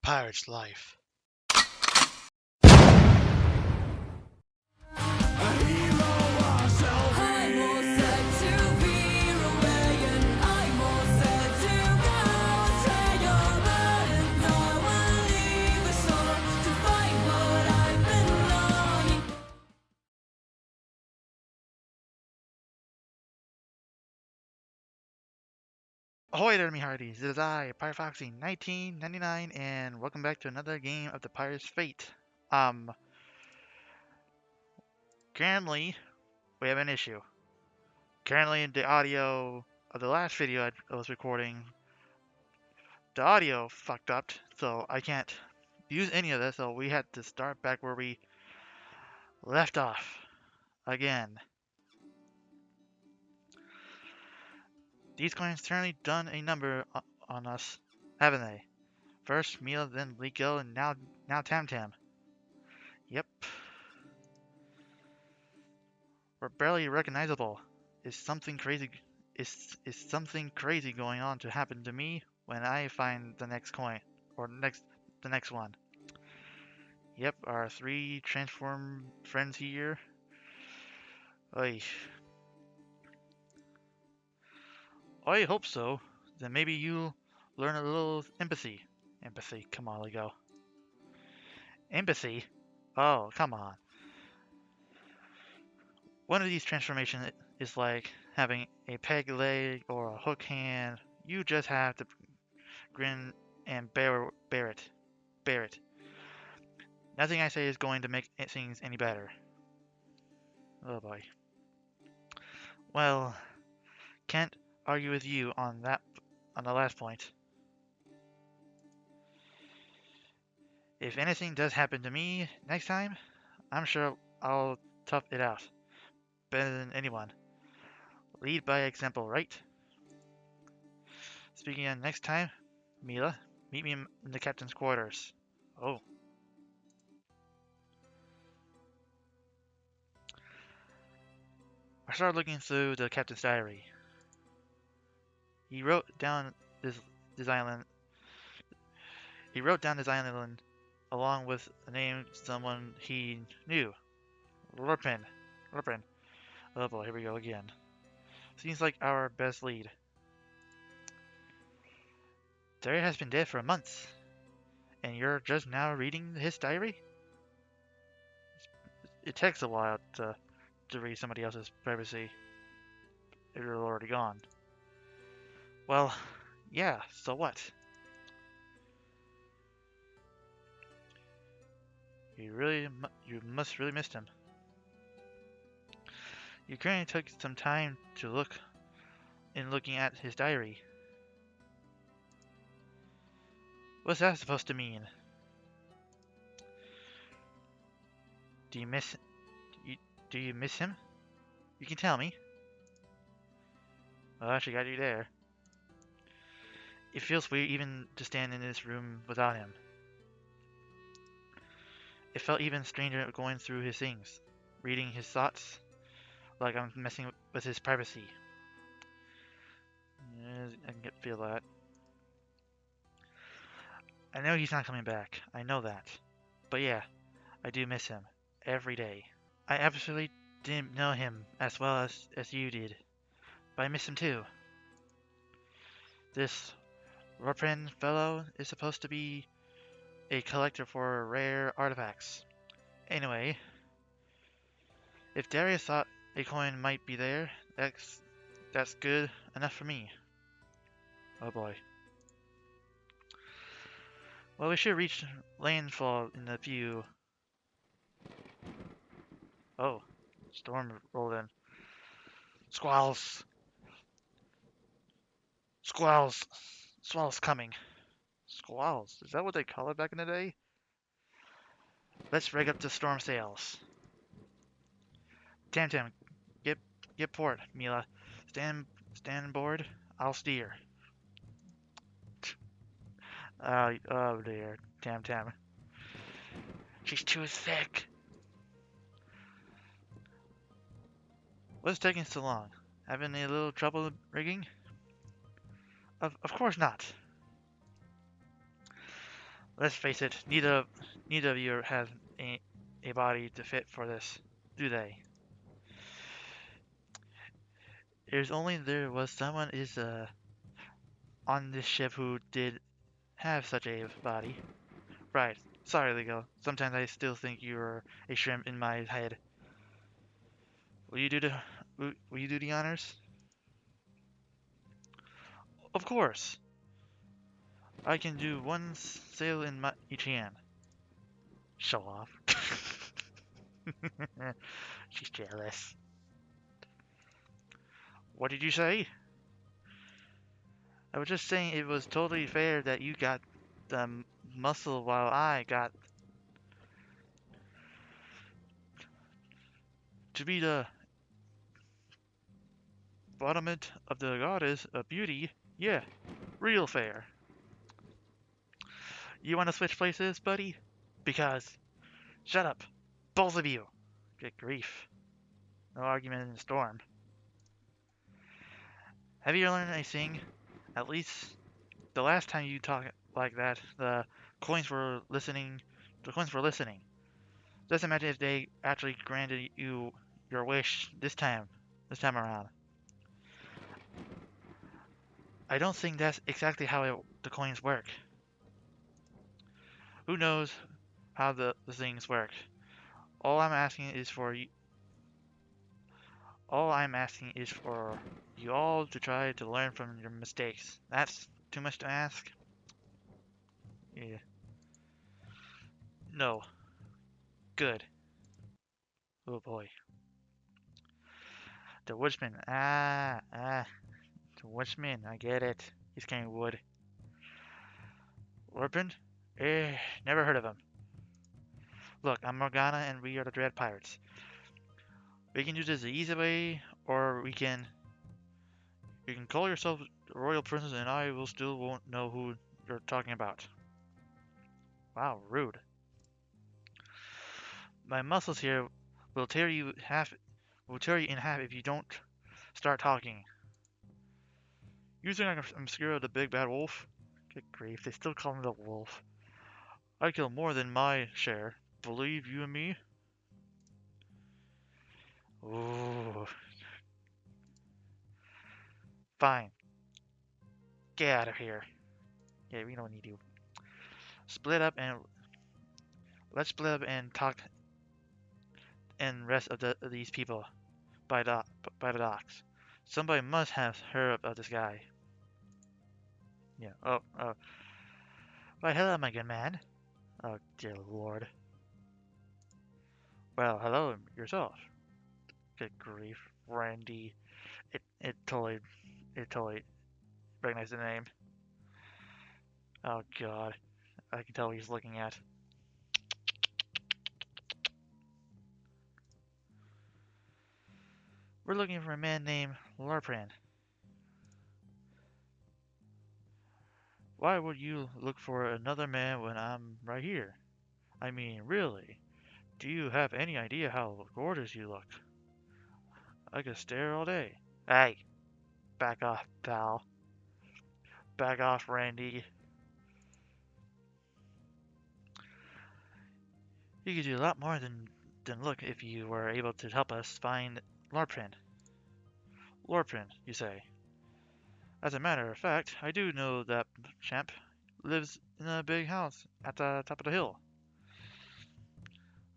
pirate's life. Ahoy there, me hearties! It is I, Pirate Foxy 1999, and welcome back to another game of the Pirate's Fate. Currently, we have an issue. Currently, the audio of the last video I was recording, the audio fucked up, so I can't use any of this, so we had to start back where we left off. Again. These coins certainly done a number on us, haven't they? First Mila, then Liko, and now Tam Tam. Yep. We're barely recognizable. Is something crazy is something crazy going on to happen to me when I find the next coin or the next one? Yep, our three transform friends here. Oy. I hope so. Then maybe you'll learn a little empathy. Empathy, come on, Lego. Empathy? Oh, come on. One of these transformations is like having a peg leg or a hook hand. You just have to grin and bear it. Bear it. Nothing I say is going to make things any better. Oh boy. Well, can't argue with you on the last point. If anything does happen to me next time, I'm sure I'll tough it out. Better than anyone. Lead by example, right? Speaking of next time, Mila, meet me in the captain's quarters. Oh. I started looking through the captain's diary. He wrote down this island. He wrote down this island along with the name of someone he knew. Lurpin. Lurpin. Oh boy, here we go again. Seems like our best lead. Derry has been dead for a month, and you're just now reading his diary? It takes a while to read somebody else's privacy if you're already gone. Well, yeah, so what? You must really missed him. You currently took some time to looking at his diary. What's that supposed to mean? Do you miss him? You can tell me. Well, I actually got you there. It feels weird even to stand in this room without him. It felt even stranger going through his things, reading his thoughts, like I'm messing with his privacy. I can feel that. I know he's not coming back. I know that. But yeah, I do miss him. Every day. I absolutely didn't know him as well as you did. But I miss him too. This Rupin fellow is supposed to be a collector for rare artifacts. Anyway, if Darius thought a coin might be there, that's good enough for me. Oh boy. Well, we should reach landfall in a few. Oh, storm rolled in. Squalls! Squalls! Squalls coming. Squalls? Is that what they call it back in the day? Let's rig up the storm sails. Tam Tam, get port, Mila. Stand board. I'll steer. Oh dear, Tam Tam. She's too thick. What's taking so long? Having a little trouble rigging? Of course not. Let's face it, neither of you has a body to fit for this, do they? There's only there was someone is on this ship who did have such a body. Right. Sorry, Lego. Sometimes I still think you're a shrimp in my head. Will you do the will you do the honors? Of course. I can do one sail in my each hand. Show off. She's jealous. What did you say? I was just saying it was totally fair that you got the muscle while I got to be the bottomment of the goddess of beauty. Yeah, real fair. You want to switch places, buddy? Because, shut up, both of you. Good grief. No argument in the storm. Have you learned anything? At least the last time you talked like that, coins were listening. The coins were listening. Just imagine if they actually granted you your wish this time. This time around. I don't think that's exactly how the coins work. Who knows how the things work? All I'm asking is for you. All I'm asking is for you all to try to learn from your mistakes. That's too much to ask? Yeah. No. Good. Oh boy. The woodsman. The woodsman. I get it. He's carrying wood. Orphan? Never heard of him. Look, I'm Morgana and we are the Dread Pirates. We can do this the easy way, or you can call yourself the Royal Princess and I will still won't know who you're talking about. Wow, rude. My muscles here will tear you half will tear you in half if you don't start talking. You think I'm scared of the big bad wolf? Good grief, they still call him the wolf. I kill more than my share. Believe you and me? Ooh. Fine. Get out of here. Yeah, we don't need you. Split up and let's split up and talk and rest of these people by the docks. Somebody must have heard of this guy. Yeah. Oh. Why, hello, my good man. Oh, dear lord. Well, hello yourself. Good grief, Randy. It totally recognized the name. Oh god, I can tell what he's looking at. We're looking for a man named Larpran. Why would you look for another man when I'm right here? I mean, really? Do you have any idea how gorgeous you look? I could stare all day. Hey, back off, pal. Back off, Randy. You could do a lot more than look if you were able to help us find Larprin. Larprin, you say? As a matter of fact, I do know that champ lives in a big house at the top of the hill.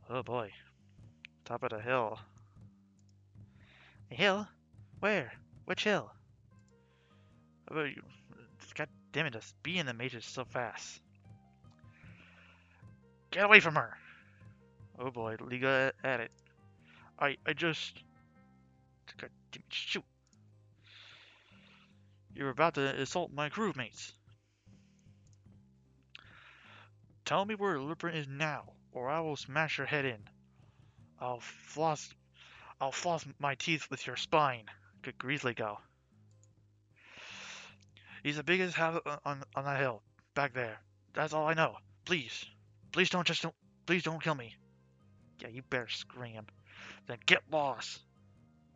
Oh boy, top of the hill. A hill? Where? Which hill? Oh, God damn it, this bee in the matrix so fast. Get away from her! Oh boy, Liga at it. I just... God damn it, shoot! You're about to assault my crewmates. Tell me where Lupin is now, or I will smash your head in. I'll floss I'll floss my teeth with your spine. Good grizzly go. He's the biggest house on that hill, back there. That's all I know. Please, please don't kill me. Yeah, you better scream. Then get lost.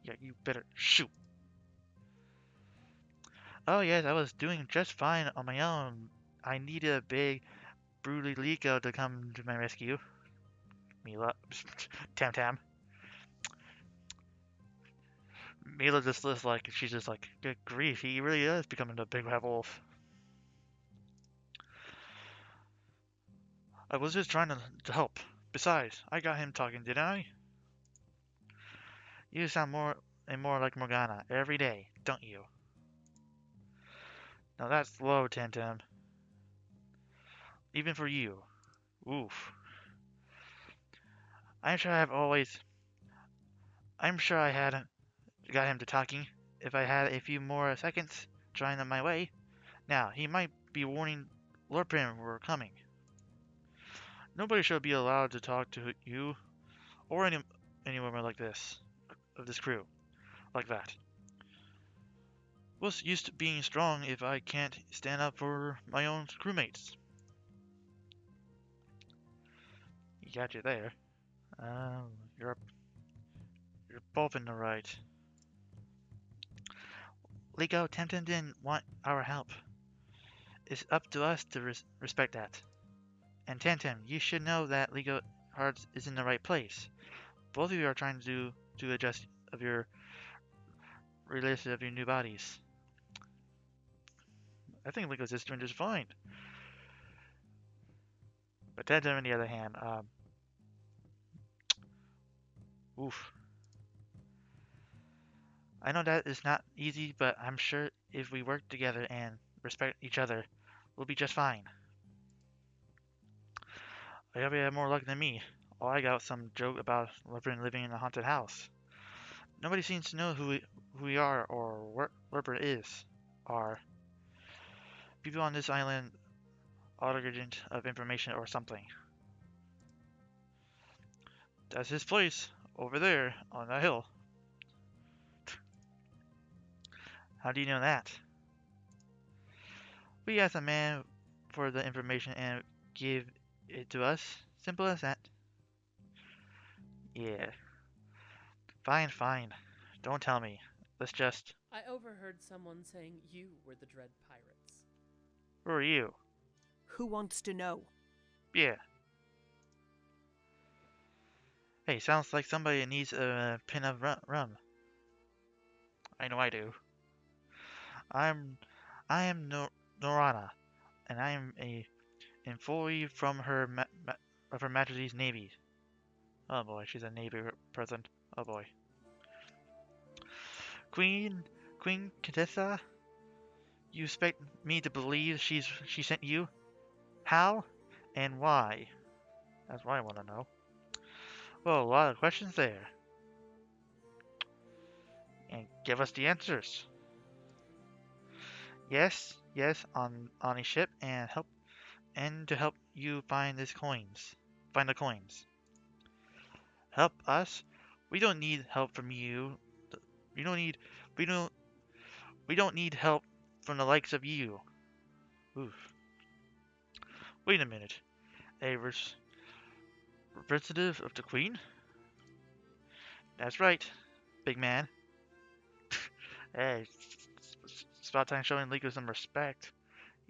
Yeah, you better shoot. Oh yes, I was doing just fine on my own. I needed a big brutally Liko to come to my rescue. Mila. Tam Tam. Mila just looks like, she's just like, good grief, he really is becoming a big red wolf. I was just trying to help. Besides, I got him talking, didn't I? You sound more and more like Morgana every day, don't you? Now that's low, Tam Tam. Even for you. Oof. I'm sure I've always. I'm sure I hadn't got him to talking if I had a few more seconds trying on my way. Now, he might be warning Lorpin we're coming. Nobody should be allowed to talk to you or any woman like this, of this crew, like that. What's used to being strong if I can't stand up for my own crewmates? He got you there. Um, you're you're both in the right. Liko, Tempton didn't want our help. It's up to us to respect that. And Temtem, you should know that Liko Hearts is in the right place. Both of you are trying to adjust of your release of your new bodies. I think Liko's just doing just fine. But Temtem, on the other hand, oof. I know that is not easy, but I'm sure if we work together and respect each other, we'll be just fine. I hope you have more luck than me. Oh, I got some joke about Leopard living in a haunted house. Nobody seems to know who we are or where Leopard is. Are people on this island agent of information or something? That's his place, over there, on that hill. How do you know that? We asked a man for the information and give it to us. Simple as that. Yeah. Fine, fine. Don't tell me. Let's just... I overheard someone saying you were the Dread Pirates. Who are you? Who wants to know? Yeah. Hey, sounds like somebody needs a pin of rum. I know I do. I'm... I am Norana, and I am a employee from of Her Majesty's Navy. Oh boy, she's a Navy person. Oh boy. Queen Contessa? You expect me to believe she sent you? How? And why? That's what I want to know. Well, a lot of questions there. And give us the answers. Yes, on a ship and to help you find the coins. Help us? We don't need help from you. We don't need we don't we don't need help from the likes of you. Oof. Wait a minute. A representative of the Queen? That's right, big man. Hey, it's about time showing Liko some respect.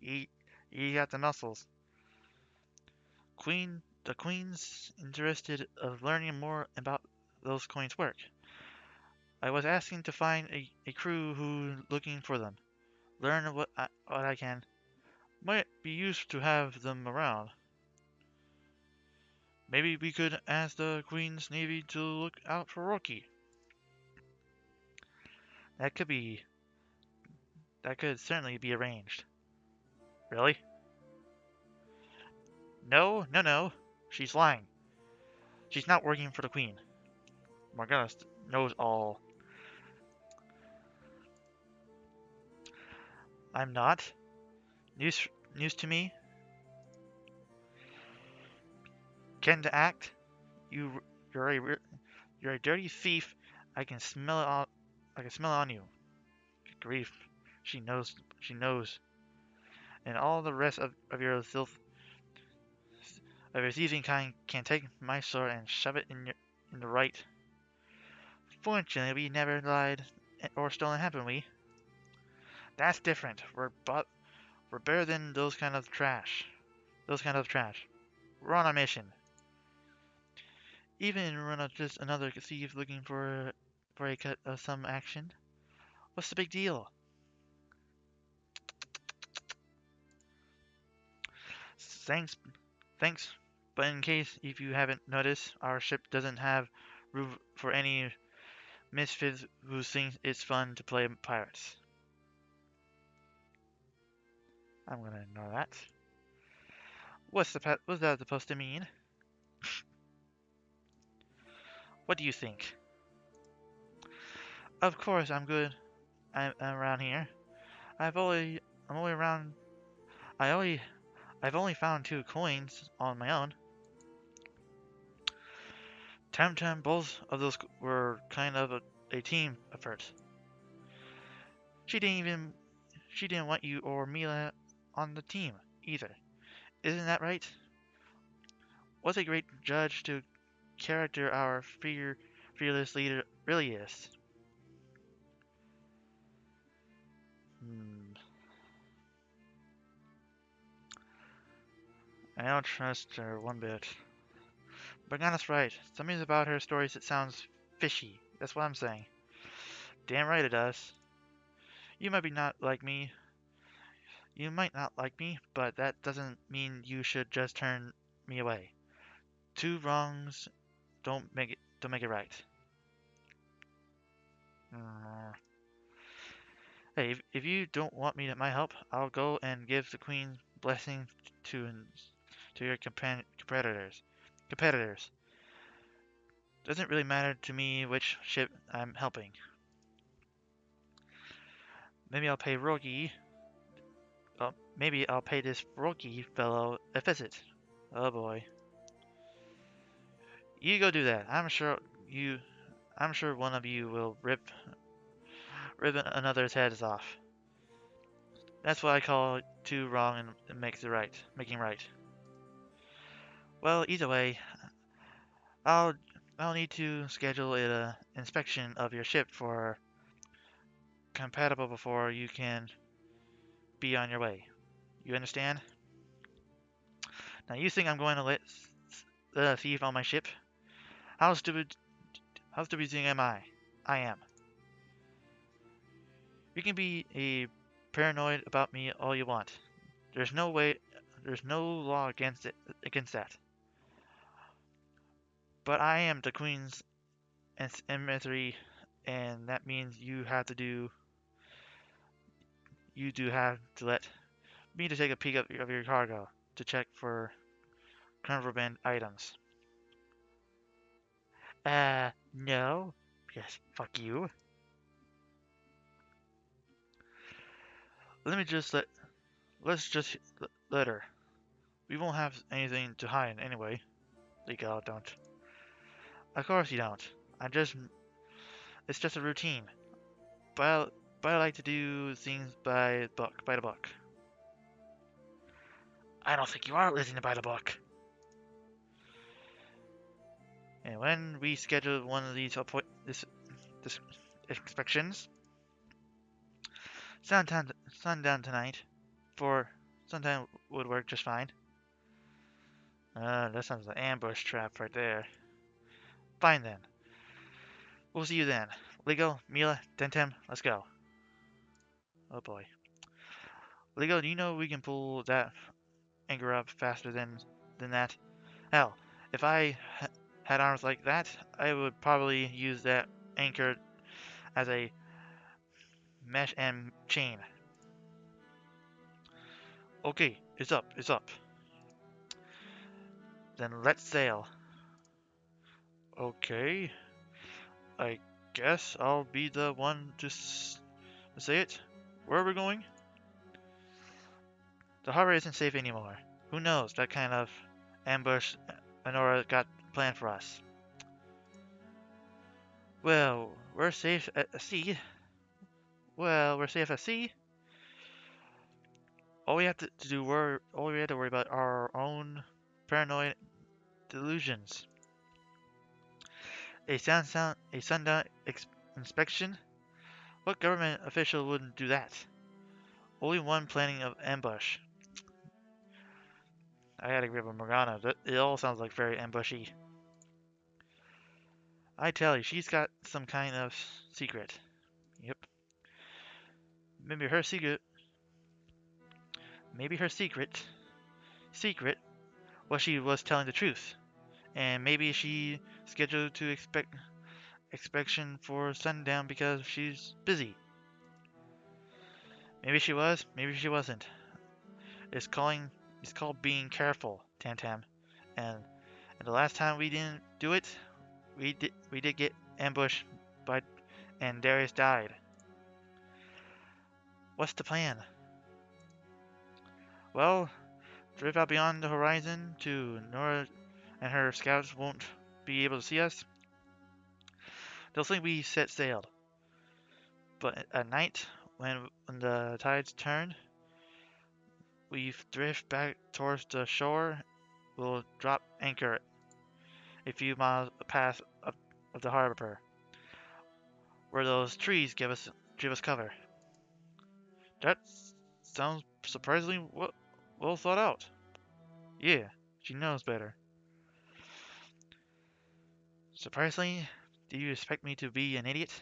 He, he got the muscles. The Queen's interested of learning more about those coins' work. I was asking to find a crew who looking for them. Learn what I can. Might be used to have them around. Maybe we could ask the Queen's Navy to look out for Rocky. That could be. That could certainly be arranged. Really? No. She's lying. She's not working for the Queen. Morgana knows all. I'm not. News to me. Can to act. You, you're a dirty thief. I can smell it on. I can smell it on you. Good grief. She knows. She knows. And all the rest of your filth of your thieving kind can take my sword and shove it in the right. Fortunately, we never lied or stolen, haven't we? That's different. We're better than those kind of trash. those kind of trash. We're on a mission. Even run up just another thief looking for a cut of some action. What's the big deal? Thanks, thanks. But in case if you haven't noticed, our ship doesn't have room for any misfits who think it's fun to play pirates. I'm gonna ignore that. What's that supposed to mean? What do you think? Of course, I'm good. I'm around here. I'm only around. I only, I've only found 2 coins on my own. Tam both of those were kind of a team effort. She didn't even, she didn't want you or Mila on the team either. Isn't that right? What a great judge to character our fearless leader really is. Hmm. I don't trust her one bit. But Nana's right. Something about her stories that sounds fishy. That's what I'm saying. Damn right it does. You might be not like me. You might not like me, but that doesn't mean you should just turn me away. Two wrongs don't make it right. Mm. Hey, if you don't want my help, I'll go and give the Queen's blessing to to your competitors. Competitors. Doesn't really matter to me which ship I'm helping. Maybe I'll pay Rogi. Maybe I'll pay this Rogi fellow a visit. Oh boy. You go do that. You. I'm sure one of you will rip another's heads off. That's what I call two wrong and makes it right, making right. Well, either way, I'll I'll need to schedule an inspection of your ship for compatible before you can be on your way. You understand? Now you think I'm going to let the thief on my ship? How stupid how stupid do you think am I? I am. You can be a paranoid about me all you want. There's no way there's no law against that. But I am the Queen's emissary, and that means you do have to let me to take a peek of your cargo to check for contraband items. No. Yes, fuck you. Let me just let let's just let her. We won't have anything to hide anyway. Legal, don't. Of course you don't. I just it's just a routine. But I like to do things by the book. I don't think you are listening by the book. And when we schedule one of these this inspections, sundown sundown tonight, for sundown would work just fine. That sounds like an ambush trap right there. Fine then. We'll see you then. Lego, Mila, Dentem, let's go. Oh boy. Lego, do you know we can pull that anchor up faster than that? Hell, if I had arms like that, I would probably use that anchor as a mesh and chain. Okay, it's up. Then let's sail. Okay, I guess I'll be the one to say it. Where are we going? The harbor isn't safe anymore. Who knows that kind of ambush Honora got planned for us. Well, we're safe at sea. Well, we're safe at sea. All we have to worry about are our own paranoid delusions. A sundown inspection? What government official wouldn't do that? Only one planning of ambush. I had to agree with Morgana. It all sounds like very ambushy. I tell you, she's got some kind of secret. Yep. Maybe her secret. Maybe her secret was she was telling the truth, and maybe she scheduled to expectation for sundown because she's busy. Maybe she was. Maybe she wasn't. It's calling. It's called being careful, Tam Tam. And the last time we didn't do it, we did get ambushed by, and Darius died. What's the plan? Well, drift out beyond the horizon to Nora, and her scouts won't be able to see us. They'll think we set sail. But at night, when the tides turn, we drift back towards the shore. We'll drop anchor a few miles past of the harbor, where those trees give us cover. That sounds surprisingly well thought out. Yeah, she knows better. Surprisingly, do you expect me to be an idiot?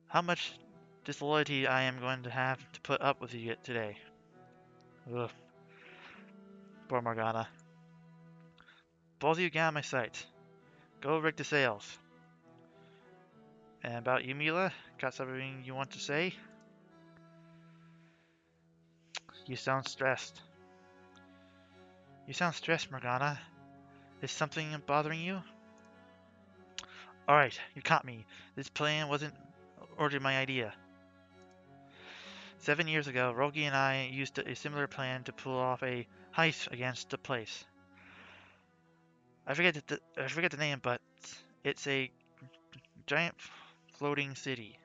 How much disloyalty I am going to have to put up with you today. Ugh, poor Morgana. Both of you get out of my sight. Go rig the sails. And about you, Mila, got something you want to say? You sound stressed. You sound stressed, Morgana. Is something bothering you? Alright, you caught me. This plan wasn't originally my idea. 7 years ago, Rogi and I used a similar plan to pull off a heist against the place. I forget the name, but it's a giant floating city.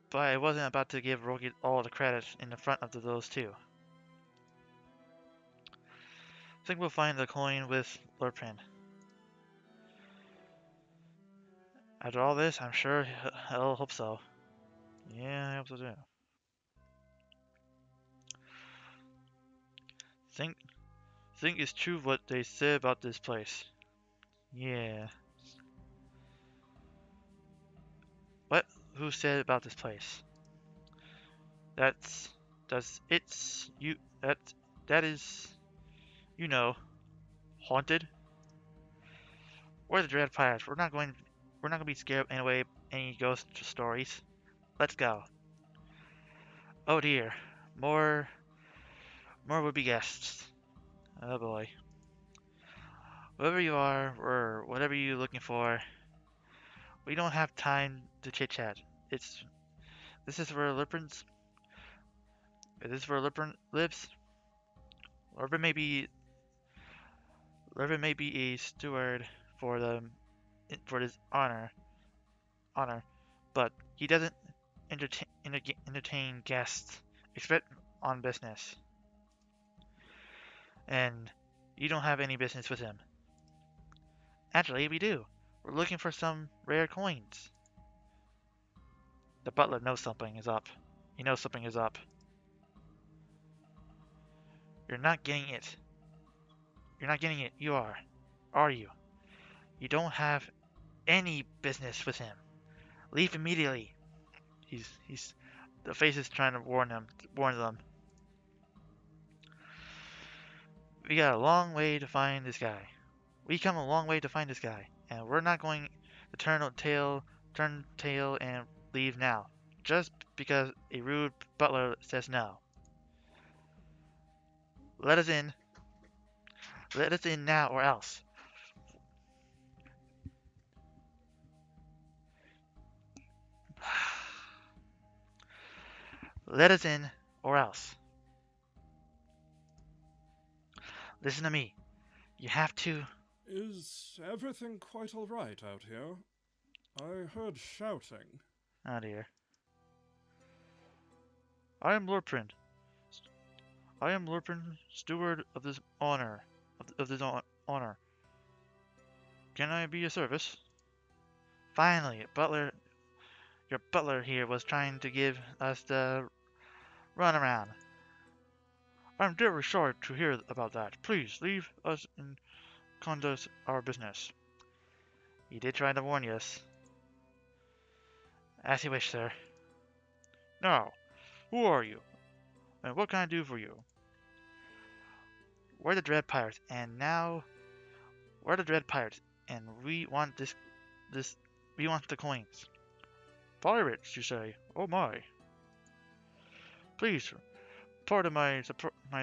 But I wasn't about to give Rogi all the credit in the front of those two. I think we'll find the coin with Lurpin. After all this, I'm sure he'll hope so. Yeah, I hope so too. Think it's true what they say about this place. Yeah. What? Who said about this place? That's it's you that is you know haunted. We're the Dread Pirates. We're not gonna be scared anyway any ghost stories. Let's go. Oh dear. More would be guests. Oh boy. Whoever you are, or whatever you're looking for, we don't have time to chit chat. It's this is where Liprin's is this where Liprin lives? Liprin may be a steward for the for his honor, but he doesn't entertain guests except on business. And you don't have any business with him. Actually, we do. We're looking for some rare coins. The butler knows something is up. He knows something is up. You're not getting it. You're not getting it. You are you? You don't have any business with him. Leave immediately. He's the face is trying to warn them. We got a long way to find this guy. We come a long way to find this guy, and we're not going to turn tail and leave now, just because a rude butler says no. Let us in. Let us in now, or else. Let us in, or else. Listen to me. You have to. Is everything quite all right out here? I heard shouting. Oh dear. I am Lurprin. I am Lurpin, steward of this honor. Of this honor. Can I be of service? Finally, your butler here was trying to give us the runaround. I'm very sorry to hear about that. Please leave us and conduct our business. He did try to warn us. As you wish, sir. Now, who are you? And what can I do for you? We're the Dread Pirates, and now we're the Dread Pirates, and we want this, we want the coins. Pirates, you say? Oh my. Please, pardon my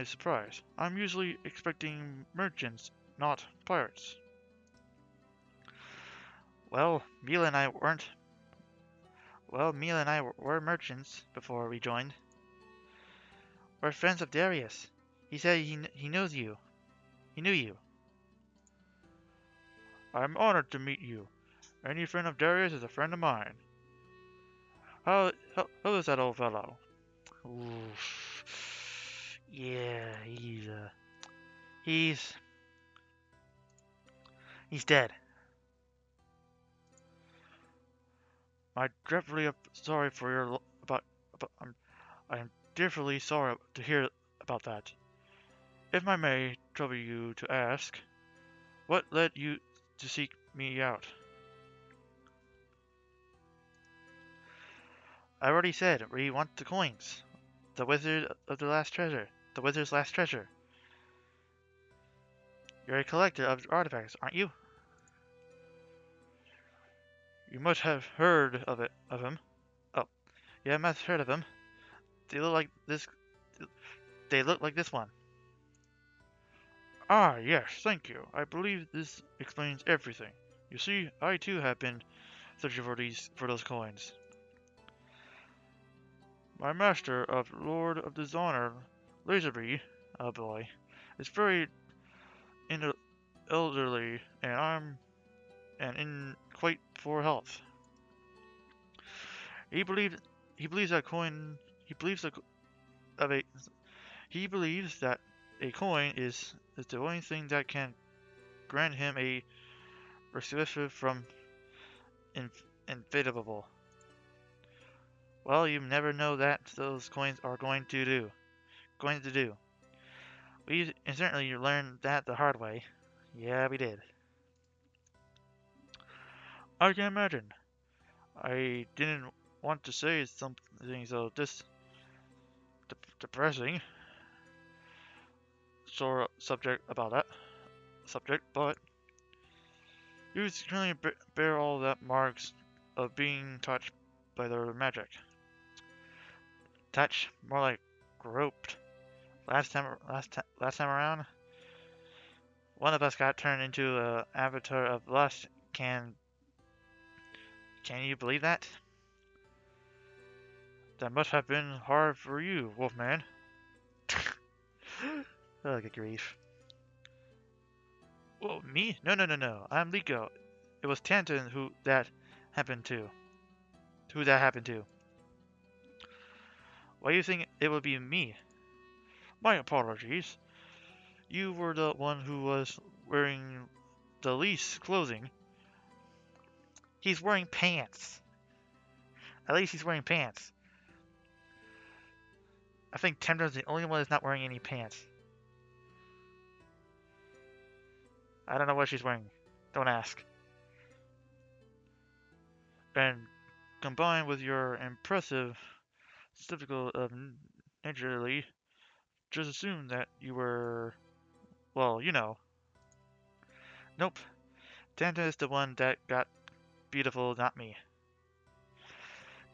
surprise. I'm usually expecting merchants, not pirates. Well, Mila and I weren't. Well, Mila and I were merchants before we joined. We're friends of Darius. He said he knows you. He knew you. I'm honored to meet you. Any friend of Darius is a friend of mine. How is that old fellow? Oof. Yeah, he's he's dead. I'm dreadfully sorry for about I'm dearly sorry to hear about that. If I may trouble you to ask, what led you to seek me out? I already said we want the coins. The wizard's last treasure. You're a collector of artifacts, aren't you? You must have heard of him. Oh, yeah, I must have heard of him. They look like this. They look like this one. Ah, yes, thank you. I believe this explains everything. You see, I too have been searching for those coins. My master of Lord of Dishonor, Laserby, oh boy, is very elderly, and in quite poor health. He believed he believes that coin he believes that of a he believes that a coin is the only thing that can grant him a restoration from infallible. Well, you never know that those coins are going to do. We certainly learned that the hard way. Yeah, we did. I can imagine. I didn't want to say something so depressing sort of subject, but you certainly bear all that marks of being touched by their magic. Touch, more like groped. Last time around, one of us got turned into an avatar of lust. Can you believe that? That must have been hard for you, Wolfman. Oh, good grief. Well, me? No. I'm Liko. It was Tantan happened to. Who that happened to. Why do you think it would be me? My apologies. You were the one who was wearing the least clothing. He's wearing pants. At least he's wearing pants. I think Temtem's the only one that's not wearing any pants. I don't know what she's wearing. Don't ask. And combined with your impressive certificate of naturally, just assume that you were, well, you know. Nope. Temtem is the one that got beautiful, not me.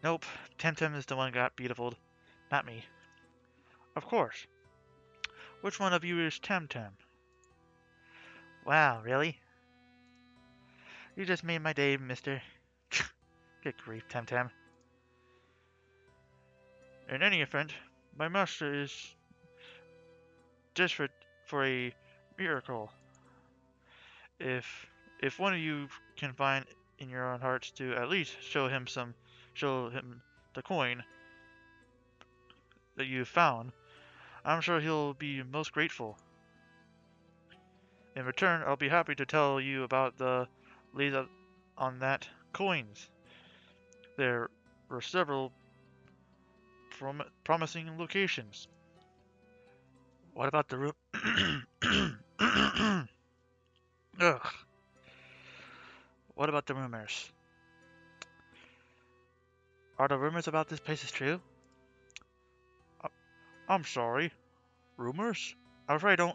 Nope. Temtem is the one that got beautiful, not me. Of course. Which one of you is Temtem? Wow, really? You just made my day, mister. Good grief, Temtem. In any event, my master is desperate for a miracle. If one of you can find in your own hearts to at least show him the coin that you found, I'm sure he'll be most grateful. In return, I'll be happy to tell you about the leads on that coins. There were several promising locations. What about the room? Ugh. What about the rumors? Are the rumors about this place is true? Uh, I'm sorry. Rumors? I'm afraid I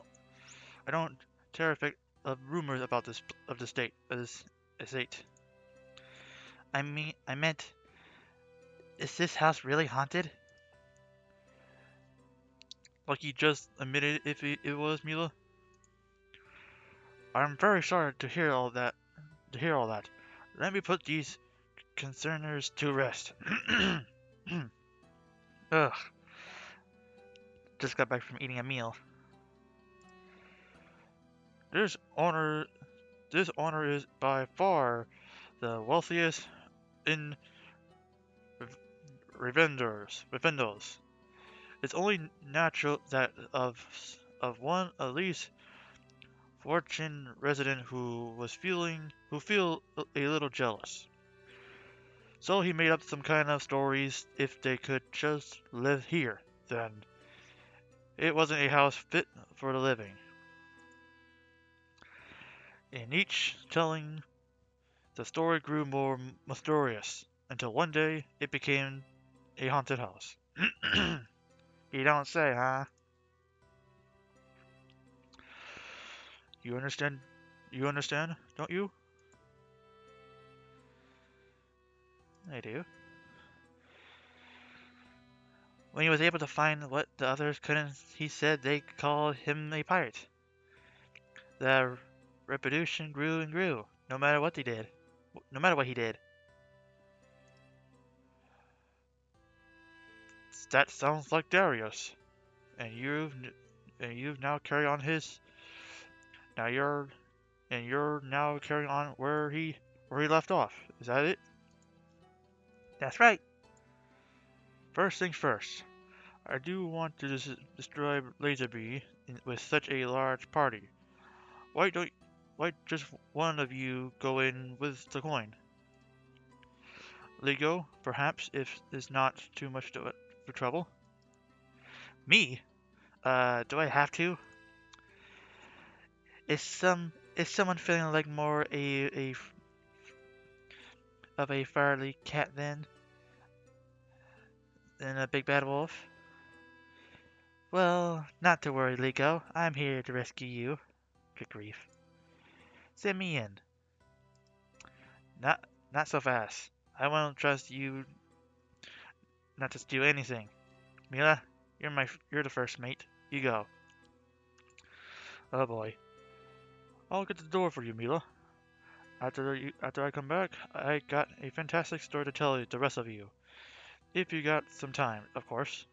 don't terrific of rumors about this of the state of this estate. I meant, is this house really haunted? Like you just admitted if it was, Mila? I'm very sorry to hear all that. Let me put these concerners to rest. Ugh. Just got back from eating a meal. This owner, this owner is by far the wealthiest in Revendors. It's only natural that of one at least fortune resident who feel a little jealous. So he made up some kind of stories if they could just live here, then it wasn't a house fit for the living. In each telling, the story grew more mysterious until one day it became a haunted house. You don't say, huh? You understand? You understand, don't you? I do. When he was able to find what the others couldn't, he said they called him a pirate. The reputation grew and grew, no matter what they did. No matter what he did. That sounds like Darius. And you've now carried on his. Now you're now carrying on where he left off. Is that it? That's right. First things first. I do want to destroy Laserby with such a large party. Why don't why just one of you go in with the coin? Lego, perhaps, if it's not too much for trouble. Me? Do I have to? Is someone feeling like more of a farley cat than a big bad wolf? Well, not to worry, Lego. I'm here to rescue you. Good grief. Send me in. Not not so fast. I won't trust you not to do anything. Mila, you're the first mate. You go. Oh boy. I'll get the door for you, Mila. After I come back, I got a fantastic story to tell you, the rest of you. If you got some time, of course.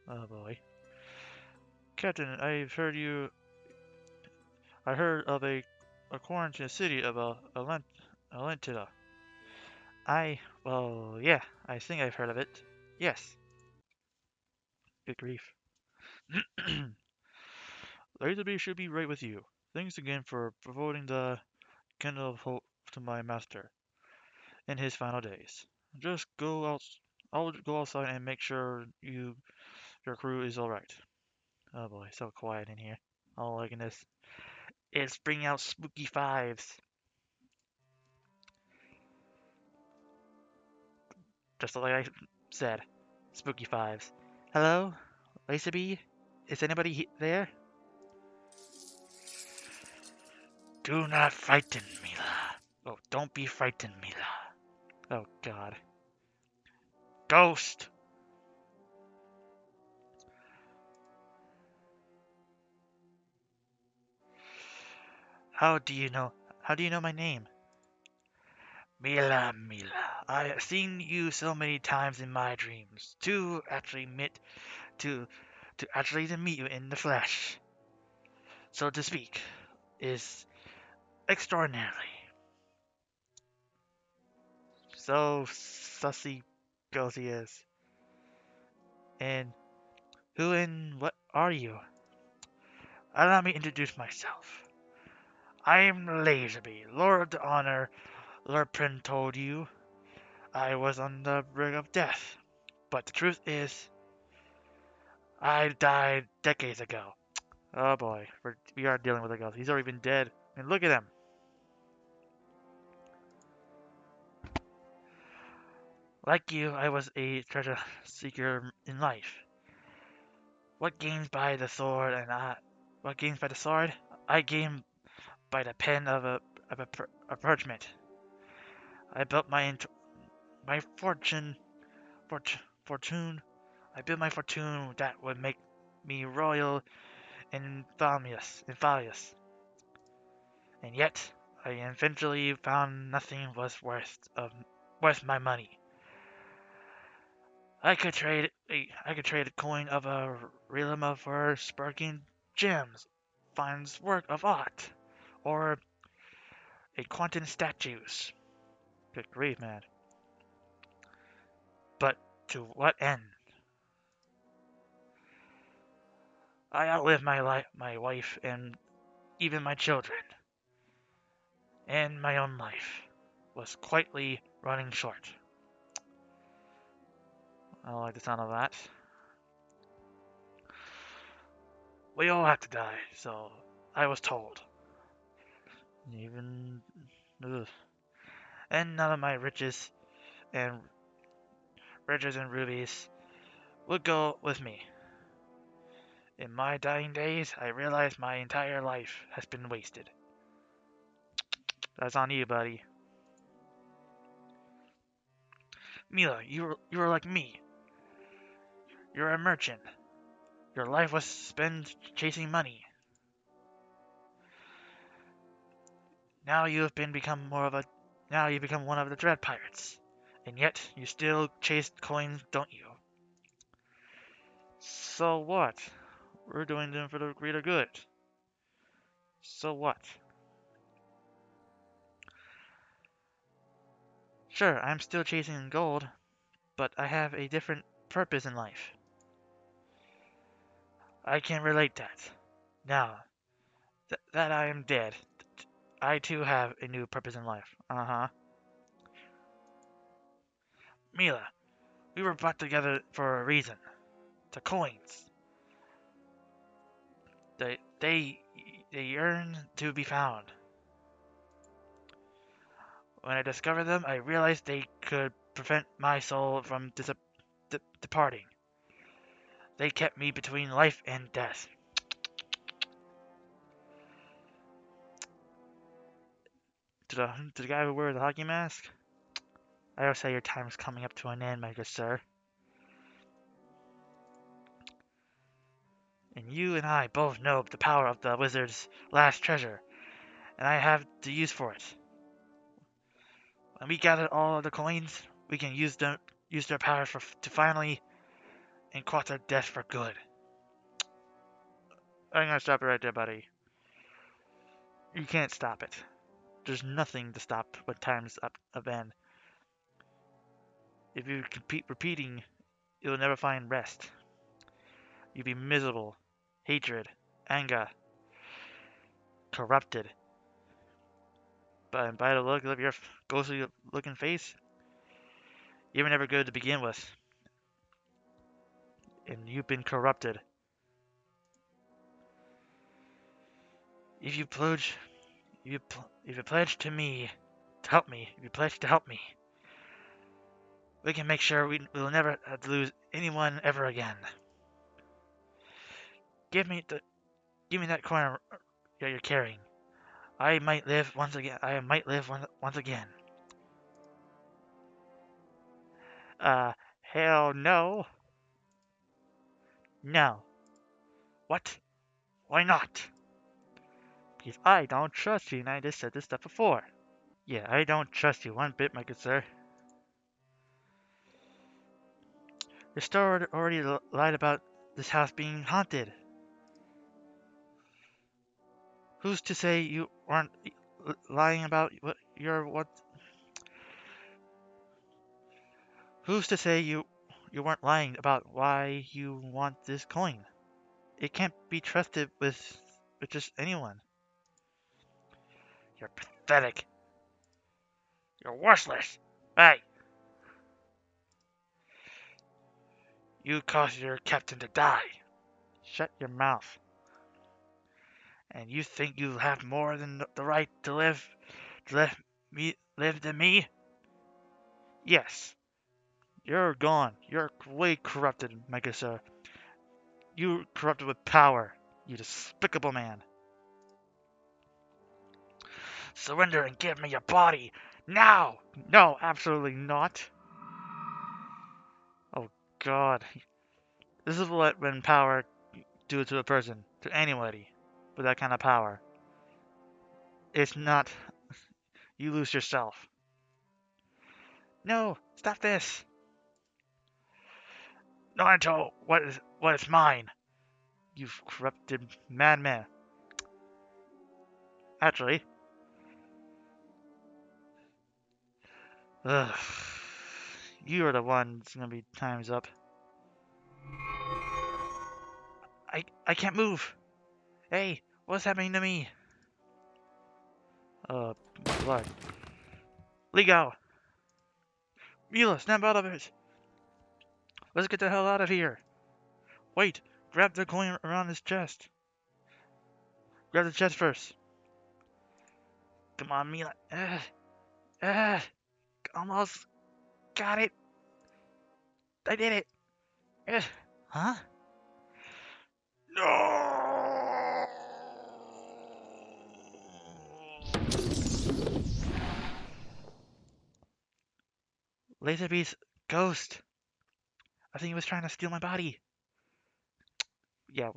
Oh boy. Captain, I heard of a quarantine city of Atlantida. Well, yeah, I think I've heard of it. Yes. Good grief. Laserby should be right with you. Thanks again for providing the candle of hope to my master in his final days. Just go out. I'll go outside and make sure your crew is all right. Oh boy, so quiet in here. Oh my goodness, it's bringing out spooky fives. Just like I said, spooky fives. Hello, Laserby? Is anybody there? Do not frighten Mila. Oh, don't be frightened, Mila. Oh God. Ghost! How do you know? How do you know my name? Mila, Mila. I have seen you so many times in my dreams. To actually to meet you in the flesh, so to speak, is extraordinarily. So sussy goes he is. And who and what are you? Allow me to introduce myself. I am Laserby, Lord of the Honor. Lord Prin told you I was on the brink of death. But the truth is, I died decades ago. Oh boy, we are dealing with a ghost. He's already been dead. And look at him. Like you, I was a treasure seeker in life. What gains by the sword and what gains by the sword? I gain by the pen a parchment. I built my fortune. I built my fortune that would make me royal and infamous. And yet, I eventually found nothing was worth my money. I could trade a coin of a realm for sparkling gems, fine work of art, or a quantum statues. Good grief, man. But to what end? I outlived my wife, and even my children, and my own life was quietly running short. I don't like the sound of that. We all have to die, so I was told. Even, ugh. And none of my and riches and rubies would go with me. In my dying days, I realized my entire life has been wasted. That's on you, buddy. Mila, you were like me. You're a merchant. Your life was spent chasing money. Now you have become now you become one of the dread pirates. And yet, you still chase coins, don't you? So what? We're doing them for the greater good. So what? Sure, I'm still chasing gold, but I have a different purpose in life. I can relate that. Now that I am dead, I too have a new purpose in life. Uh-huh. Mila, we were brought together for a reason. The coins. They they they yearn to be found. When I discovered them, I realized they could prevent my soul from departing. They kept me between life and death. To the guy who wears the hockey mask, I will say your time is coming up to an end, my good sir. And you and I both know the power of the wizard's last treasure, and I have the use for it. When we gather all of the coins, we can use their power to finally and quash their death for good. I'm gonna stop it right there, buddy. You can't stop it. There's nothing to stop when time's up end. If you keep repeating, you'll never find rest. You'll be miserable, hatred, anger, corrupted. But by the look of your ghostly looking face, you were never good to begin with. And you've been corrupted. If you pledge, if you pledge to me, to help me, if you pledge to help me, we can make sure we'll never have to lose anyone ever again. Give me the, give me that coin that you're carrying. I might live once again. I might live once again. Hell no. No. What? Why not? Because I don't trust you, and I just said this stuff before. Yeah, I don't trust you one bit, my good sir. Your store already lied about this house being haunted. Who's to say you aren't lying about what? Who's to say you weren't lying about why you want this coin? It can't be trusted with just anyone. You're pathetic. You're worthless. Hey, you caused your captain to die. Shut your mouth. And you think you have more than the right to live than me? Yes. You're gone. You're way corrupted, Mega Sir. You corrupted with power. You despicable man. Surrender and give me your body. Now! No, absolutely not. Oh god. This is what when power do to a person, to anybody with that kind of power. It's not you lose yourself. No, stop this. Naruto, what is mine? You corrupted madman. Actually, ugh, you are the one that's gonna be time's up. I can't move. Hey, what's happening to me? Blood. Lego! Mila, snap out of it! Let's get the hell out of here! Wait, grab the coin around his chest. Grab the chest first. Come on, Mila. Uh, almost got it. I did it. Ugh. Huh? No! Laserbeast ghost. I think he was trying to steal my body. Yeah,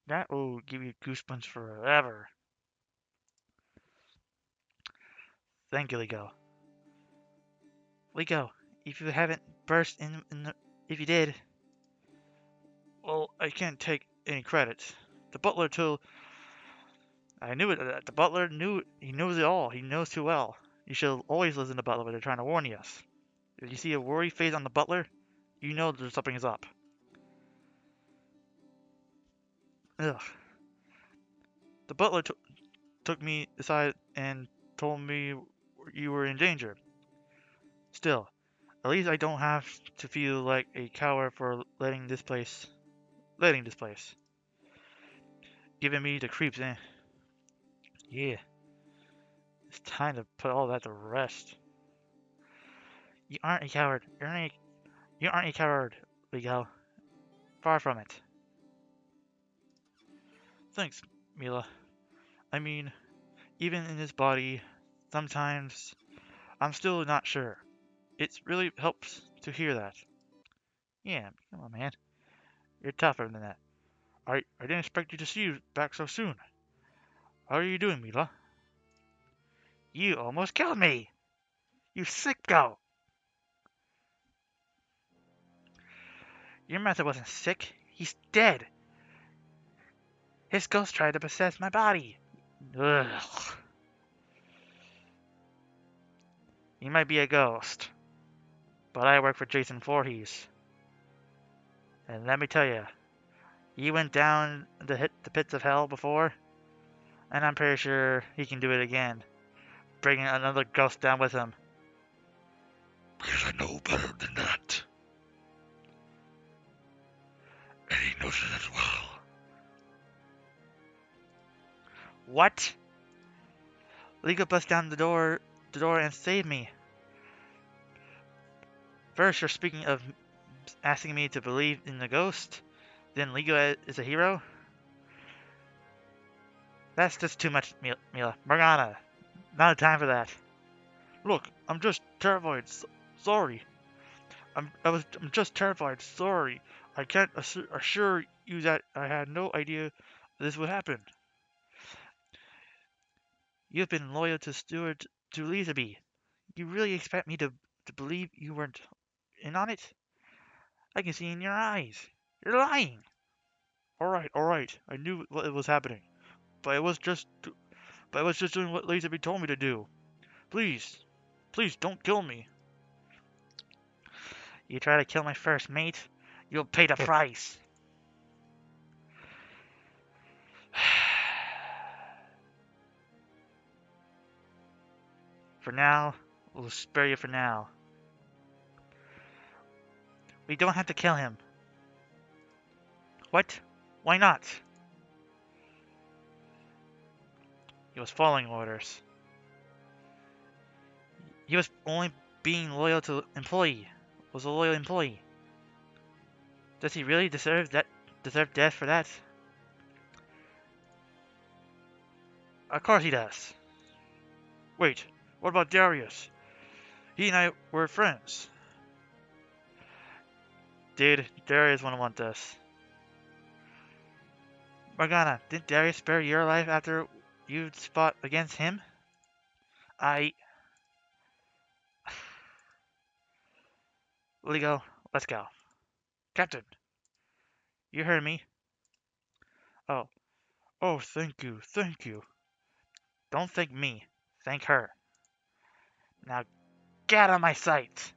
that will give you goosebumps forever. Thank you, Lego. Lego, if you haven't burst if you did, well, I can't take any credit. The butler told. I knew it. The butler knew. He knows it all. He knows too well. You should always listen to the butler when they're trying to warn us. If you see a worry face on the butler, you know there's something is up. Ugh. The butler took me aside and told me you were in danger. Still, at least I don't have to feel like a coward for letting this place. Giving me the creeps, eh? Yeah, it's time to put all that to rest. You aren't a coward. You aren't a coward, Miguel. Far from it. Thanks, Mila. I mean, even in this body, sometimes I'm still not sure. It really helps to hear that. Yeah, come on, man. You're tougher than that. I didn't expect you to see you back so soon. How are you doing, Mila? You almost killed me! You sicko! Your method wasn't sick. He's dead. His ghost tried to possess my body. Ugh. You might be a ghost, but I work for Jason Voorhees. And let me tell you, he went down the pits of hell before, and I'm pretty sure he can do it again, bringing another ghost down with him. Because I know better than that. And he knows it as well. What? Liga bust down the door and save me. First, you're speaking of asking me to believe in the ghost, then Liga is a hero? That's just too much, Mila. Morgana, not a time for that. Look, I'm just terrified. Sorry. I'm just terrified. Sorry. I can't assure you that I had no idea this would happen. You've been loyal to Stuart to Lizaby. You really expect me to believe you weren't in on it? I can see in your eyes. You're lying. All right. I knew what was happening, but I was just doing what Laserby told me to do. Please, please don't kill me. You try to kill my first mate, you'll pay the price. For now, we'll spare you for now. We don't have to kill him. What? Why not? He was following orders. He was only being loyal to employee. Was a loyal employee. Does he really deserve death for that? Of course he does. Wait, what about Darius? He and I were friends. Did Darius want this? Morgana, didn't Darius spare your life after you fought against him? I... Lego, let's go. Captain, you heard me. Oh, oh, thank you, thank you. Don't thank me, thank her. Now get out of my sight!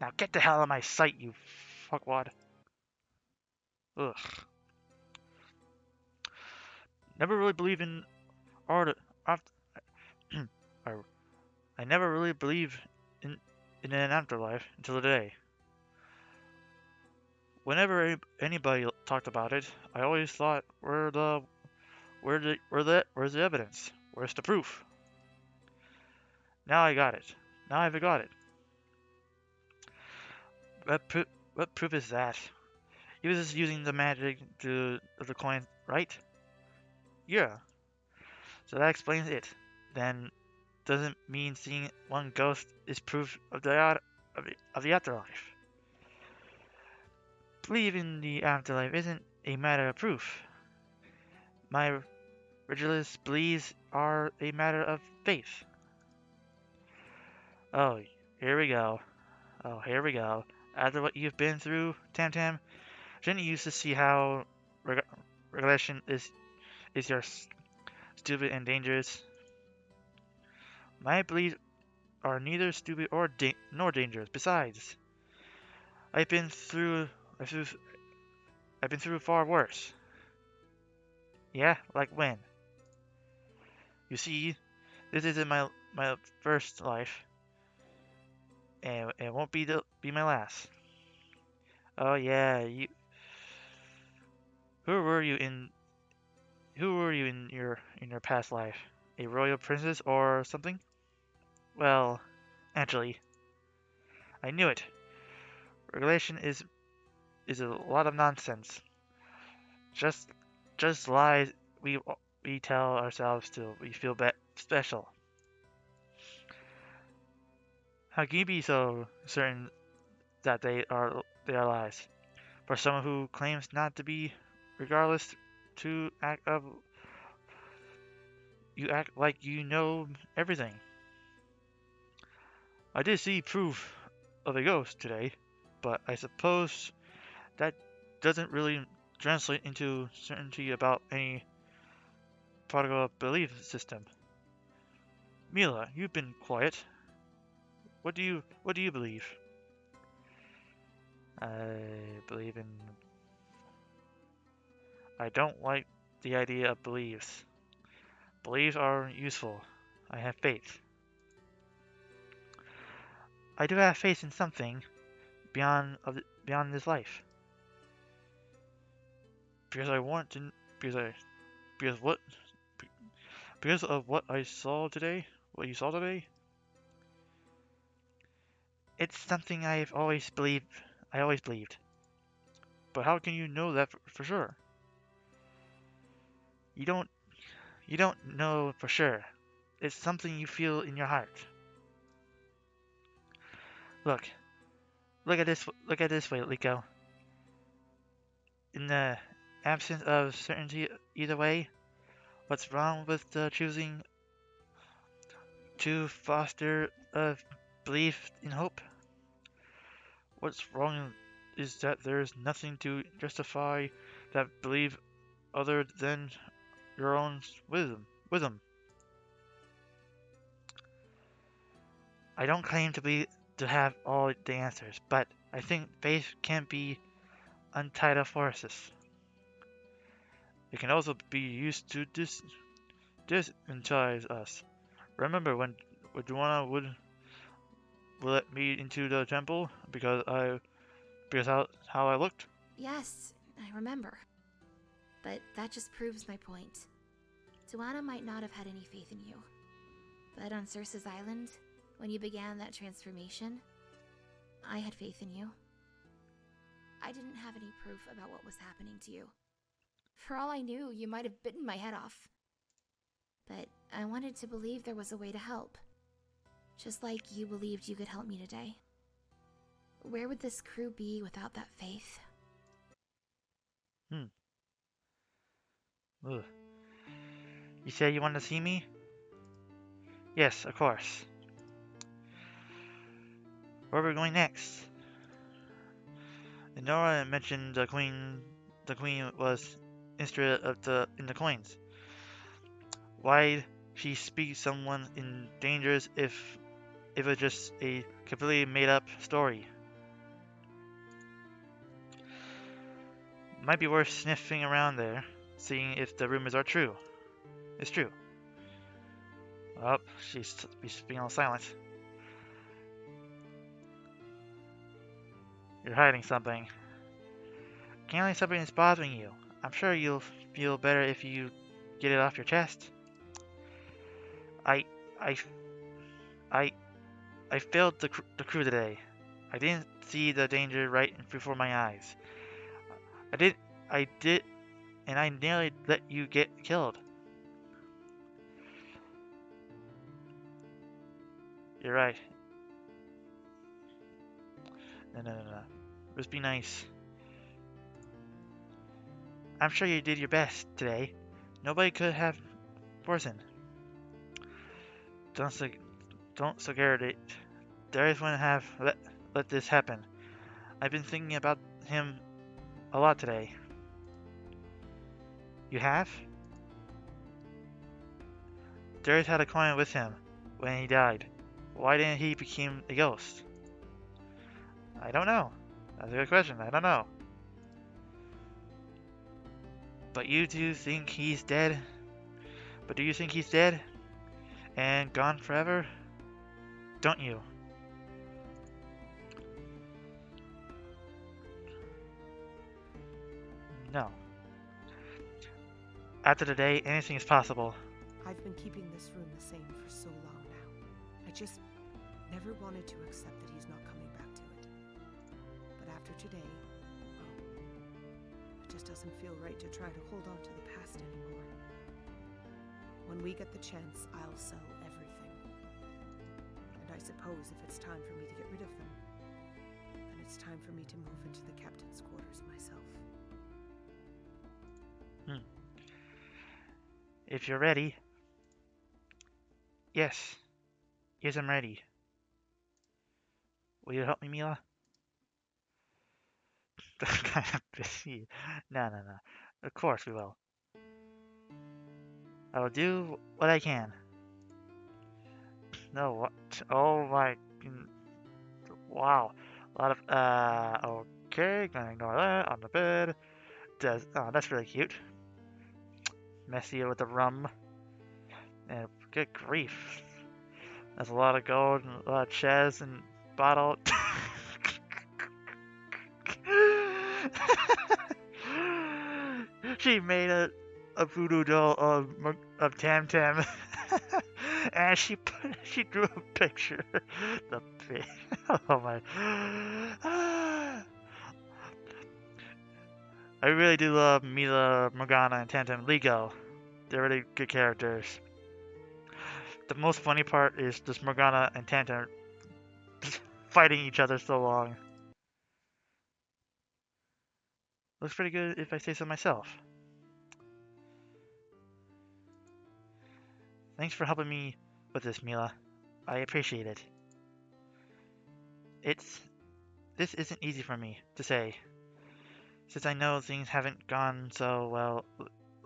Now get the hell out of my sight, you fuckwad. Ugh. Never really believed in art. I never really believed in an afterlife until today. Whenever anybody talked about it, I always thought, where's the evidence? Where's the proof? Now I got it. Now I've got it. What proof is that? He was just using the magic of the coin, right? Yeah. So that explains it. Then doesn't mean seeing one ghost is proof of the afterlife. Believe in the afterlife isn't a matter of proof. My religious beliefs are a matter of faith. Oh, here we go. Oh, here we go. After what you've been through, Tam Tam, shouldn't you used to see how regulation is your stupid and dangerous? My beliefs are neither stupid nor dangerous. Besides, I've been through I've through I've been through far worse. Yeah, like when? You see, this isn't my first life, and it won't be my last. Oh yeah, who were you in who were you in your past life? A royal princess or something? Well, actually, I knew it. Regulation is a lot of nonsense. Just just lies we tell ourselves to we feel special. How can you be so certain that they are lies? For someone who claims not to be, regardless to you act like you know everything. I did see proof of a ghost today, but I suppose that doesn't really translate into certainty about any particular belief system. Mila, you've been quiet. What do you believe? I believe in I don't like the idea of beliefs. Beliefs are useful. I have faith. I do have faith in something beyond this life. Because I want to because I because what because of what I saw today, what you saw today. It's something I always believed. But how can you know that for sure? You don't you don't know for sure. It's something you feel in your heart. Look, look at this way, Liko. In the absence of certainty either way, what's wrong with choosing to foster a belief in hope? What's wrong is that there's nothing to justify that belief other than your own wisdom. I don't claim to have all the answers, but I think faith can be untied of forces. It can also be used to disenchant us. Remember when Juana would let me into the temple because how I looked? Yes, I remember. But that just proves my point. Tuana might not have had any faith in you. But on Circe's Island, when you began that transformation, I had faith in you. I didn't have any proof about what was happening to you. For all I knew, you might have bitten my head off. But I wanted to believe there was a way to help. Just like you believed you could help me today. Where would this crew be without that faith? Ugh. You said you wanted to see me? Yes, of course. Where are we going next? Nora mentioned the queen. The queen was interested in the coins. Why'd she speak someone in dangers if it was just a completely made up story? Might be worth sniffing around there, seeing if the rumors are true. It's true. Oh, she's being all silent. You're hiding something. Apparently something is bothering you. I'm sure you'll feel better if you get it off your chest. I, I, I, I failed the crew today. I didn't see the danger right before my eyes. I did, and I nearly let you get killed. You're right. No. Just be nice. I'm sure you did your best today. Nobody could have poisoned. Don't suggest it. There is one have let this happen. I've been thinking about him a lot today. You have? Darius had a coin with him when he died. Why didn't he become a ghost? I don't know. That's a good question. I don't know. But you do think he's dead? But do you think he's dead? And gone forever? Don't you? No. After today, anything is possible. I've been keeping this room the same for so long now. I just never wanted to accept that he's not coming back to it. But after today, well, it just doesn't feel right to try to hold on to the past anymore. When we get the chance, I'll sell everything. And I suppose if it's time for me to get rid of them, then it's time for me to move into the captain's quarters myself. If you're ready. Yes. Yes, I'm ready. Will you help me, Mila? Kind of busy. No. Of course we will. I will do what I can. No, what? Oh my. Wow. A lot of. Okay, gonna ignore that. On the bed. Oh, that's really cute. Messy with the rum. And good grief. That's a lot of gold and a lot of chess and bottle. She made a voodoo doll of Tam Tam, and she drew a picture. The pig. Oh my! I really do love Mila, Morgana, and Tam Tam. Lego. They're really good characters. The most funny part is just Morgana and Tam Tam fighting each other so long. Looks pretty good if I say so myself. Thanks for helping me with this, Mila. I appreciate it. This isn't easy for me to say, since I know things haven't gone so well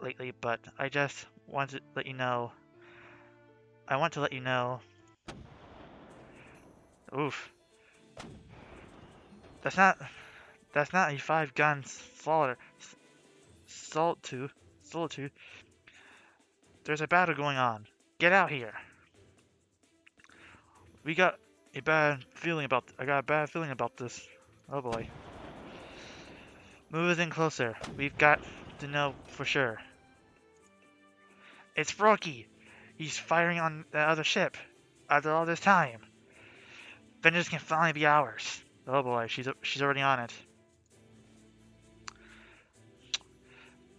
lately, but I just want to let you know. I want to let you know. Oof. That's not a 5-gun solitude. There's a battle going on. Get out here. I got a bad feeling about this. Oh boy. Move in closer. We've got to know for sure. It's Rocky. He's firing on the other ship. After all this time, vengeance can finally be ours. Oh boy, she's already on it.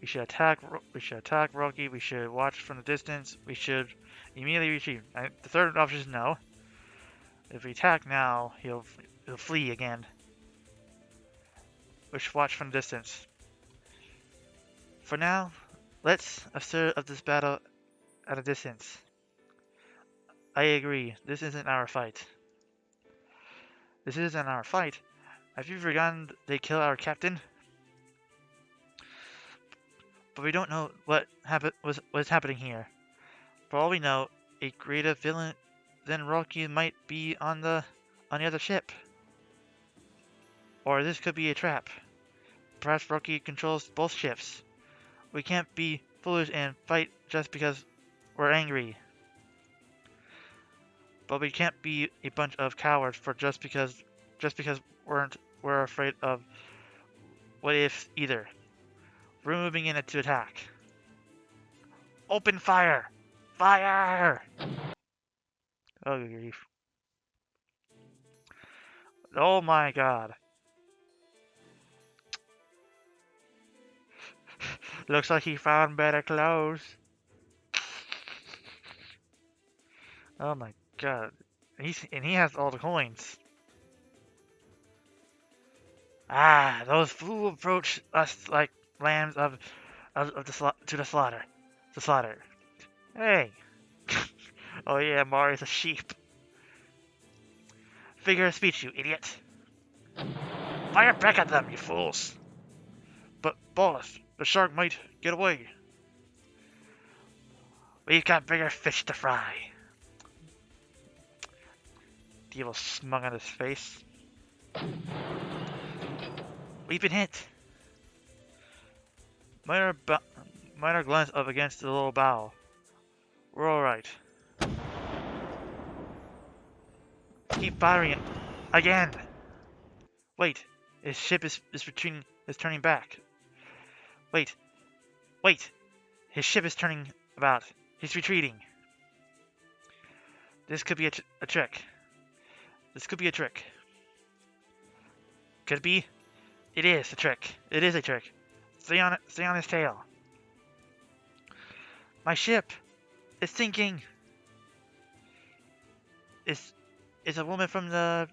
We should attack. We should attack Rocky. We should watch from the distance. We should immediately retreat. The third option is no. If we attack now, he'll flee again. We should watch from the distance. For now, let's observe this battle at a distance. I agree. This isn't our fight. This isn't our fight. Have you forgotten they killed our captain? But we don't know what was happening here. For all we know, a greater villain than Rocky might be on the other ship. Or this could be a trap. Perhaps Rocky controls both ships. We can't be foolish and fight just because we're angry. But we can't be a bunch of cowards for just because we're afraid of what ifs either. We're moving in to attack. Open fire! Fire! Oh grief. Oh my god. Looks like he found better clothes. Oh my god. He has all the coins. Ah, those fools approach us like lambs to the slaughter. To slaughter. Hey. Oh yeah, Mario's a sheep. Figure of speech, you idiot. Fire back at them, you fools. But boss, the shark might get away. We've got bigger fish to fry. The evil smug on his face. We've been hit. Minor glance up against the little bow. We're alright. Keep firing it. Again! Wait. His ship is retreating, is turning back. Wait. His ship is turning about. He's retreating. This could be a trick. This could be a trick. Could it be? It is a trick. It is a trick. Stay on it. Stay on his tail. My ship is sinking. Is a woman from the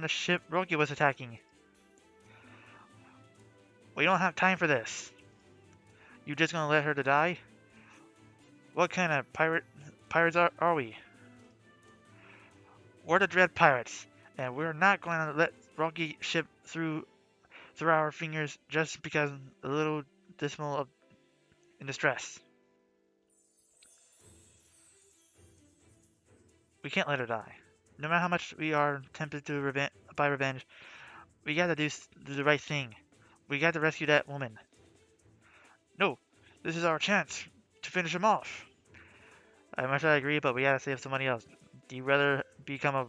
ship Rocky was attacking. We don't have time for this. You just gonna let her to die? What kind of pirates are we? We're the Dread Pirates, and we're not going to let Rocky ship through our fingers just because a little dismal in distress. We can't let her die. No matter how much we are tempted to by revenge, we gotta do the right thing. We gotta rescue that woman. No, this is our chance to finish him off. I agree, but we gotta save somebody else. Do you rather become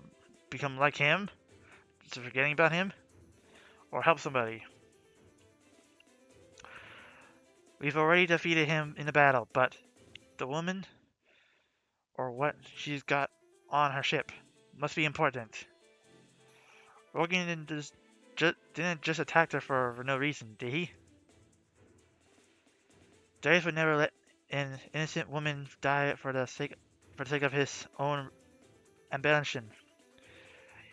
like him, so forgetting about him, or help somebody? We've already defeated him in the battle, but the woman, or what she's got on her ship, must be important. Rogan didn't just attack her for no reason, did he? Darius would never let an innocent woman die for the sake of his own ambition.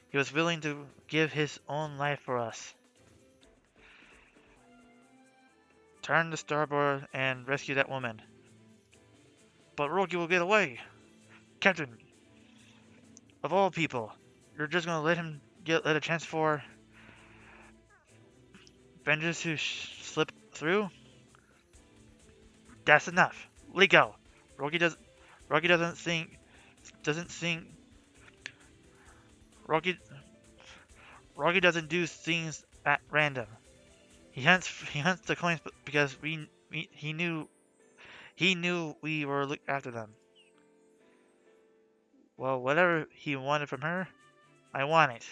He was willing to give his own life for us. Turn the starboard and rescue that woman. But Rocky will get away. Captain, of all people, you're just gonna let him let a chance for vengeance to slip through? That's enough. Let go. Rocky doesn't think. Rocky doesn't do things at random. He hunts the coins because he knew we were looking after them. Well, whatever he wanted from her, I want it.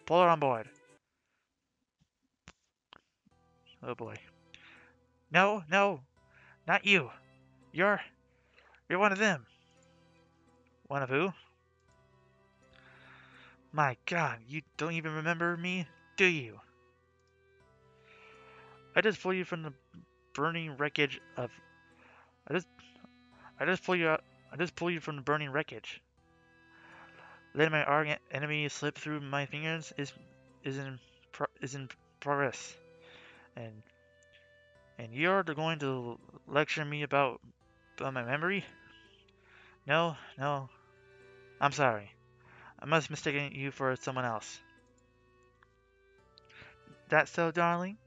Pull her on board. Oh boy. No, not you. You're You're one of them. One of who? My God, you don't even remember me, do you? I just pulled you from the burning wreckage of. I just, I just pulled you out. I just pulled you from the burning wreckage. Letting my arch enemy slip through my fingers is in progress, and you're going to lecture me about my memory? No, no. I'm sorry. I must have mistaken you for someone else. That so, darling?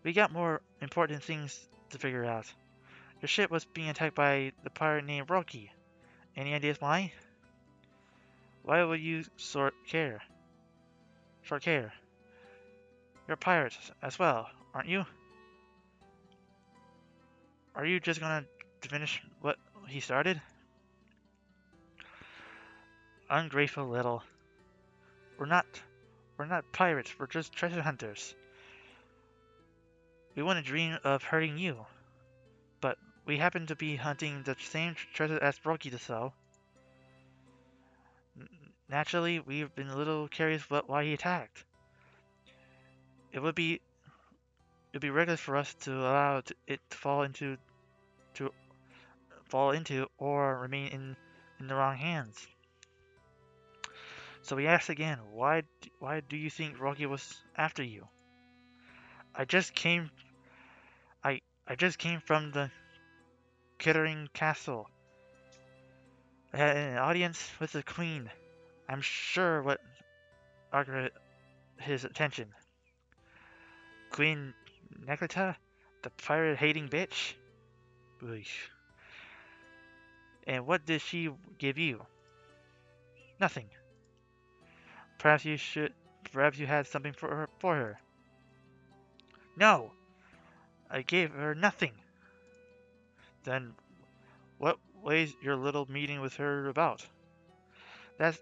We got more important things to figure out. Your ship was being attacked by the pirate named Rocky. Any ideas why? Why would you care? Short care. You're a pirate as well, aren't you? Are you just gonna finish what he started? Ungrateful little. We're not pirates, we're just treasure hunters. We wouldn't dream of hurting you, but we happen to be hunting the same treasure as Rocky so. Naturally, we've been a little curious why he attacked. It would be reckless for us to allow it to fall into or remain in the wrong hands. So we asked again, why do you think Rocky was after you? I just came from the Kittering Castle. I had an audience with the Queen. I'm sure what arrested his attention. Queen Neclita? The pirate-hating bitch? Oof. And what did she give you? Nothing. Perhaps you had something for her. No! I gave her nothing. Then what was your little meeting with her about? That's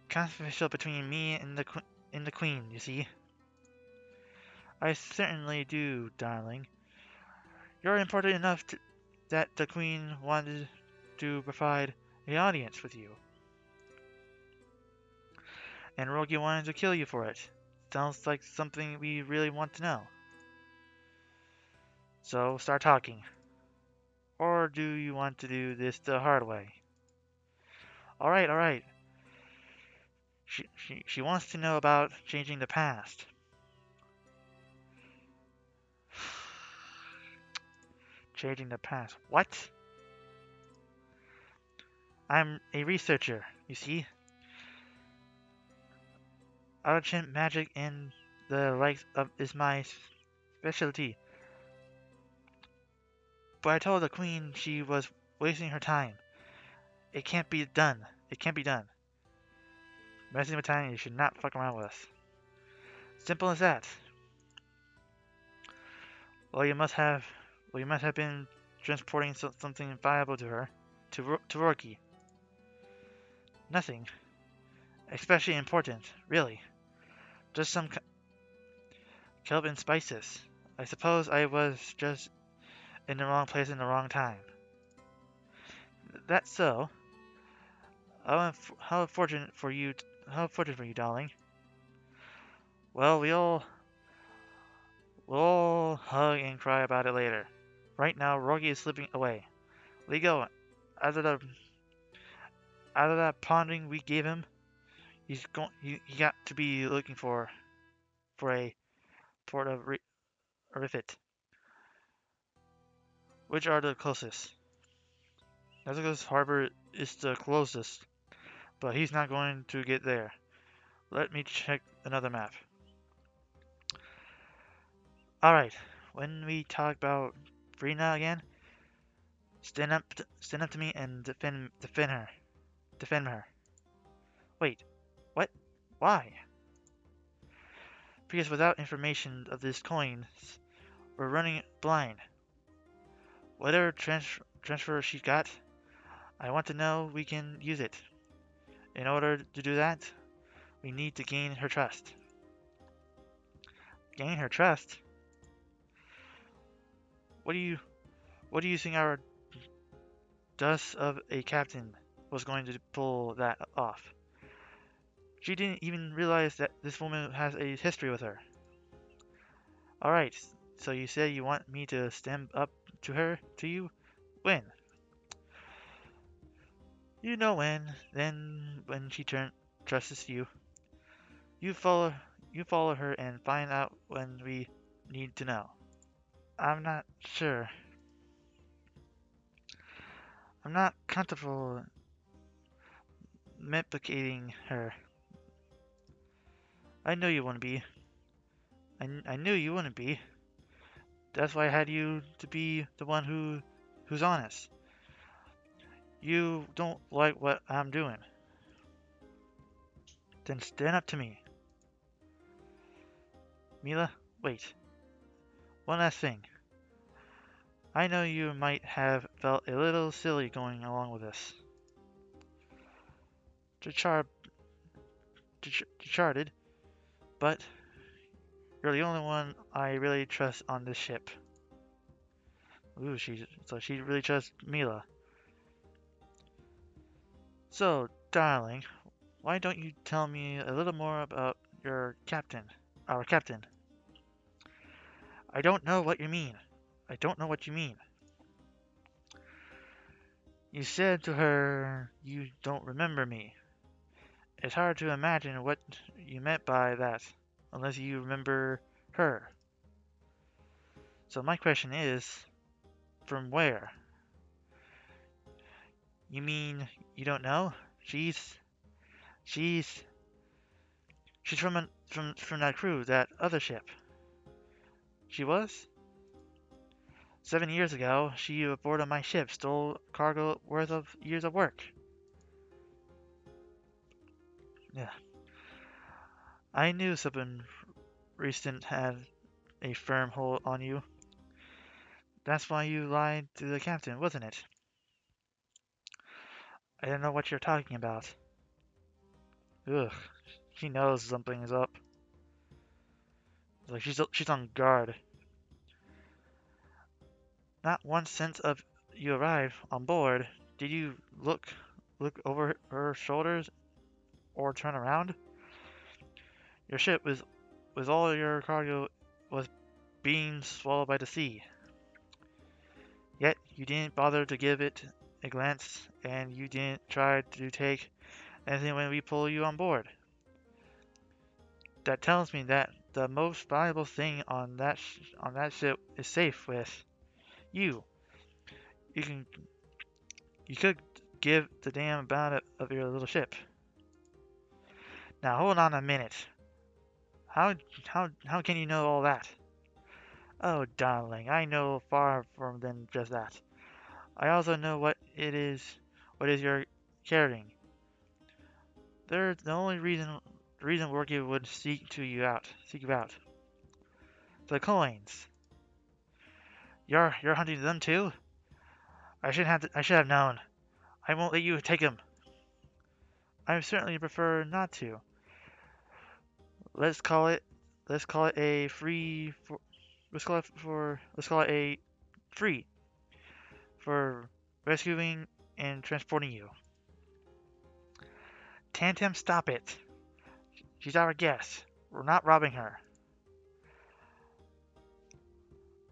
confidential between me and the Queen, you see. I certainly do, darling. You're important enough that the Queen wanted to provide an audience with you. And Rogi wanted to kill you for it. Sounds like something we really want to know. So start talking. Or do you want to do this the hard way? Alright. She wants to know about changing the past. Changing the past. What? I'm a researcher, you see. Ancient magic and the likes of is my specialty. But I told the Queen she was wasting her time. It can't be done. Wasting my time, you should not fuck around with us. Simple as that. Well, you must have been transporting something valuable to her, to Roki. Nothing, especially important, really. Just some kelp and spices. I suppose I was just in the wrong place in the wrong time. That's so. How fortunate for you, darling. Well, we'll all hug and cry about it later. Right now, Rogi is slipping away. Let go. Out of that ponding we gave him, he got to be looking for a port of Rifit. Which are the closest? Nezuko's harbor is the closest, but he's not going to get there. Let me check another map. Alright, when we talk about Brina again, stand up to me and defend her. Wait, what? Why? Because without information of this coin, we're running blind. Whatever transfer she got, I want to know we can use it. In order to do that, we need to gain her trust. Gain her trust? What do you What do you think our dust of a captain was going to pull that off? She didn't even realize that this woman has a history with her. Alright, so you say you want me to stand up to her, to you? When? You know when. Then when she trusts you. You follow you follow her and find out when we need to know. I'm not sure. I'm not comfortable implicating her. I know you wouldn't be. I knew you wouldn't be. That's why I had you to be the one who's honest. You don't like what I'm doing. Then stand up to me. Mila, wait. One last thing. I know you might have felt a little silly going along with this. Char Charted, but you're the only one I really trust on this ship. Ooh, so she really trusts Mila. So, darling, why don't you tell me a little more about your captain, our captain? I don't know what you mean. I don't know what you mean. You said to her you don't remember me. It's hard to imagine what you meant by that, unless you remember her. So my question is, from where? You mean you don't know? She's she's from that crew, that other ship. She was? 7 years ago, she aboard my ship stole cargo worth of years of work. Yeah. I knew something recent had a firm hold on you. That's why you lied to the captain, wasn't it? I don't know what you're talking about. Ugh, she knows something is up. Like she's on guard. Not once since of you arrived on board did you look over her shoulders or turn around. Your ship was all your cargo was being swallowed by the sea. Yet you didn't bother to give it a glance, and you didn't try to take anything when we pull you on board. That tells me that the most valuable thing on that ship is safe with you. You can you could give the damn about it of your little ship. Now hold on a minute. How can you know all that? Oh, darling, I know far from than just that. I also know what is you're carrying. They're the only reason Worky would seek you out. The coins. You're hunting them too? I should have known. I won't let you take them. I certainly prefer not to. Let's call it let's call it a free for let's call it a free for rescuing and transporting you. Tantam, stop it. She's our guest. We're not robbing her.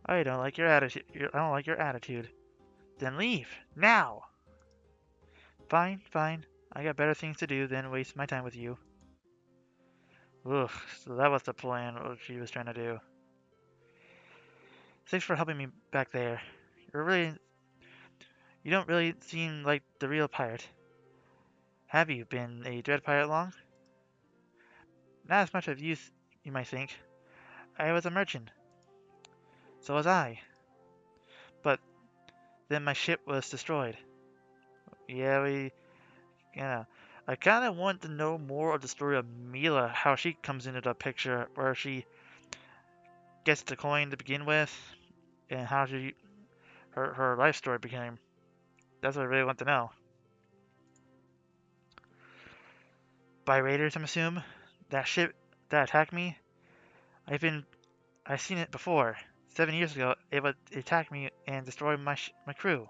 I don't like your attitude. I don't like your attitude. Then leave now. Fine, fine. I got better things to do than waste my time with you. Ugh, so that was the plan, what she was trying to do. Thanks for helping me back there. You don't really seem like the real pirate. Have you been a dread pirate long? Not as much as you might think. I was a merchant. So was I. But then my ship was destroyed. Yeah, you know, I kind of want to know more of the story of Mila, how she comes into the picture, where she gets the coin to begin with, and how her life story became. That's what I really want to know. By raiders, I'm assuming. That ship that attacked me, I've seen it before. 7 years ago, it would attack me and destroy my crew.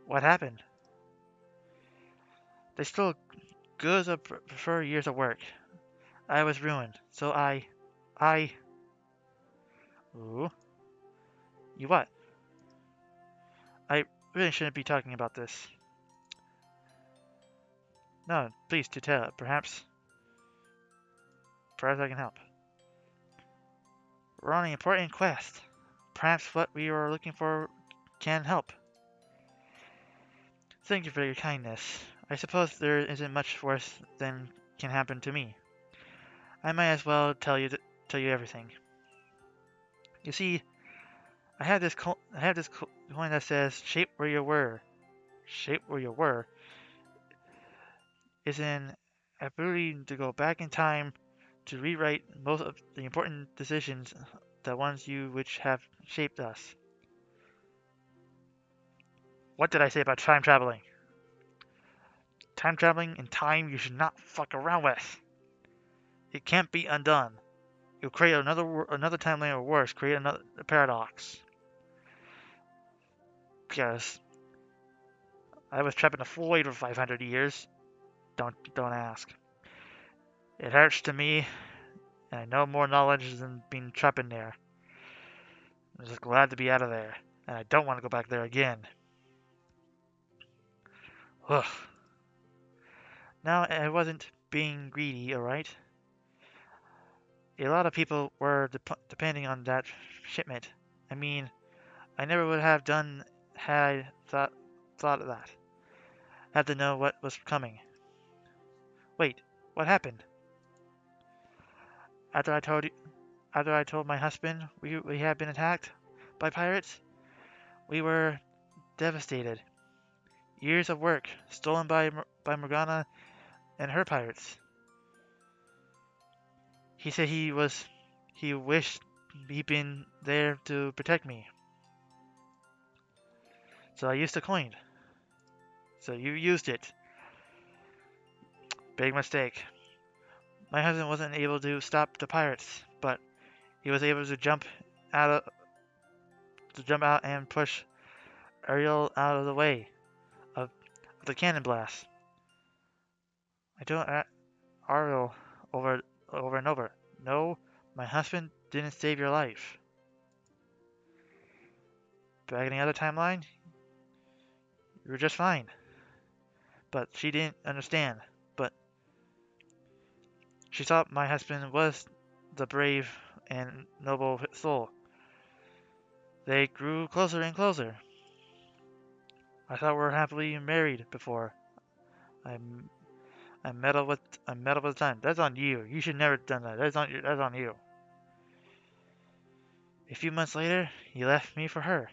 What happened? They stole goods of for years of work. I was ruined, so I. Ooh, you what? I really shouldn't be talking about this. No, please to tell. Perhaps I can help. We're on an important quest. Perhaps what we are looking for can help. Thank you for your kindness. I suppose there isn't much worse than can happen to me. I might as well tell you everything. You see, I have this coin that says "Shape where you were." Shape where you were is an ability to go back in time to rewrite most of the important decisions, the ones you which have shaped us. What did I say about time traveling? Time traveling and time you should not fuck around with. It can't be undone. You'll create another timeline or worse, create another paradox. Because I was trapped in a void for 500 years. Don't ask. It hurts to me, and I know more knowledge than being trapped in there. I'm just glad to be out of there, and I don't want to go back there again. Ugh. Now, I wasn't being greedy, alright? A lot of people were depending on that shipment. I mean, I never would have done had I thought of that. Had to know what was coming. Wait, what happened? After I told you, after I told my husband we had been attacked by pirates, we were devastated. Years of work stolen by Morgana and her pirates. He said he wished he'd been there to protect me. So I used the coin. So you used it. Big mistake. My husband wasn't able to stop the pirates, but he was able to out jump out and push Ariel out of the way of the cannon blast. I told Ariel over and over, no, my husband didn't save your life. Back in the other timeline, you were just fine. But she didn't understand. But she thought my husband was the brave and noble soul. They grew closer and closer. I thought we were happily married before. I meddled with time. That's on you. You should never have done that. That's on you. A few months later, he left me for her.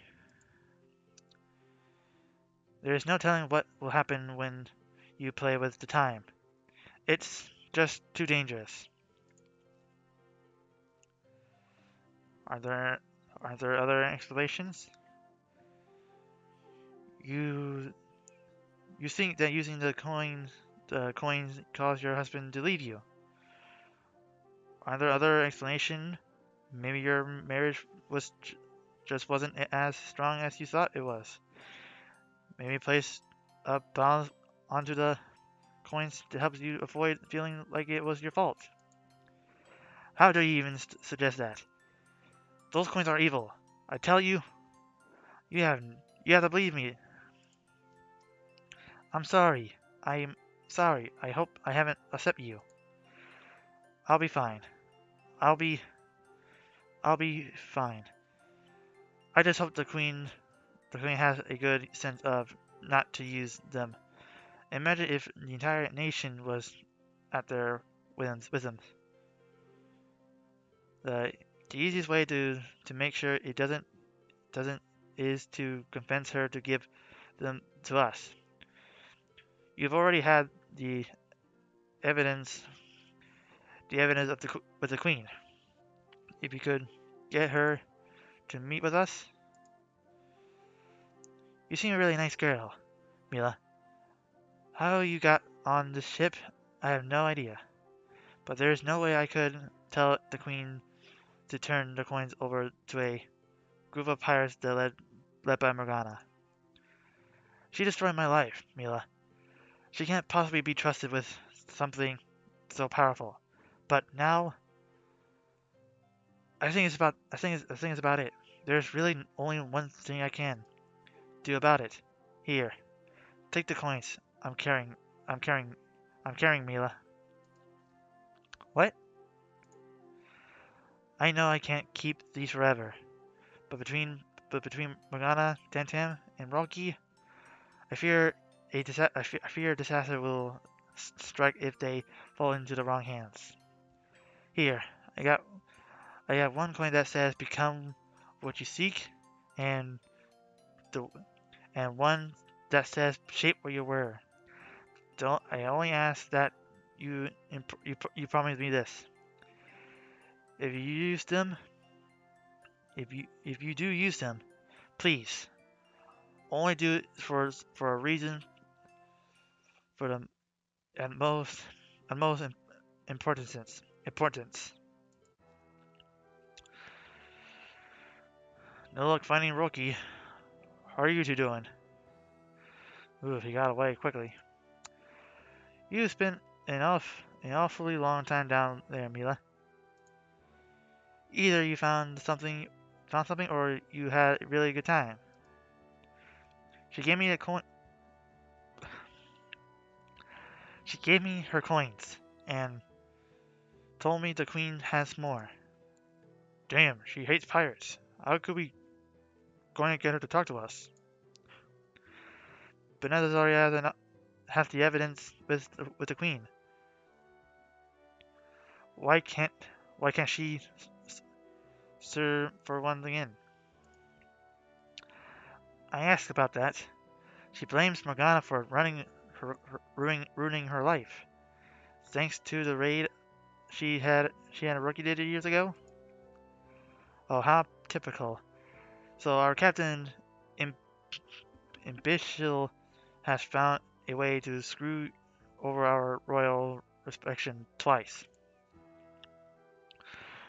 There is no telling what will happen when you play with the time. It's just too dangerous. Are there other explanations? You you think that using the coins caused your husband to leave you? Are there other explanations? Maybe your marriage just wasn't as strong as you thought it was. Maybe place a balance onto the coins to help you avoid feeling like it was your fault. How do you even suggest that? Those coins are evil. I tell you, you have you have to believe me. I'm sorry. I'm sorry. I hope I haven't upset you. I'll be fine. I'll be I'll be fine. I just hope the queen has a good sense of not to use them. Imagine if the entire nation was at their wisdom. The the easiest way to make sure it doesn't is to convince her to give them to us. You've already had evidence the evidence of with the queen. If you could get her to meet with us, you seem a really nice girl, Mila. How you got on this ship, I have no idea. But there is no way I could tell the queen to turn the coins over to a group of pirates led by Morgana. She destroyed my life, Mila. She can't possibly be trusted with something so powerful. But now, I think it's about it. There's really only one thing I can do about it. Here, take the coins. I'm carrying, I'm carrying Mila. What? I know I can't keep these forever, but between Morgana, Tantam, and Rocky, I fear a disaster will strike if they fall into the wrong hands. Here, I got I got one coin that says "Become what you seek," and the and one that says "Shape what you were." Don't I only ask that you promise me this? If you use them, if you do use them, please only do it for a reason for the at most at most importance. No luck finding Roki. How are you two doing? Ooh, he got away quickly. You spent an awfully long time down there, Mila. Either you found something, or you had a really good time. She gave me a coin. She gave me her coins and told me the queen has more. Damn, she hates pirates. How could we going to get her to talk to us? Benetta's already has the evidence with the queen. Why can't why can't she serve for one again? I asked about that. She blames Morgana for ruining her life. Thanks to the raid she had a rookie did years ago. Oh, how typical. So our captain in Bishil has found a way to screw over our royal inspection twice.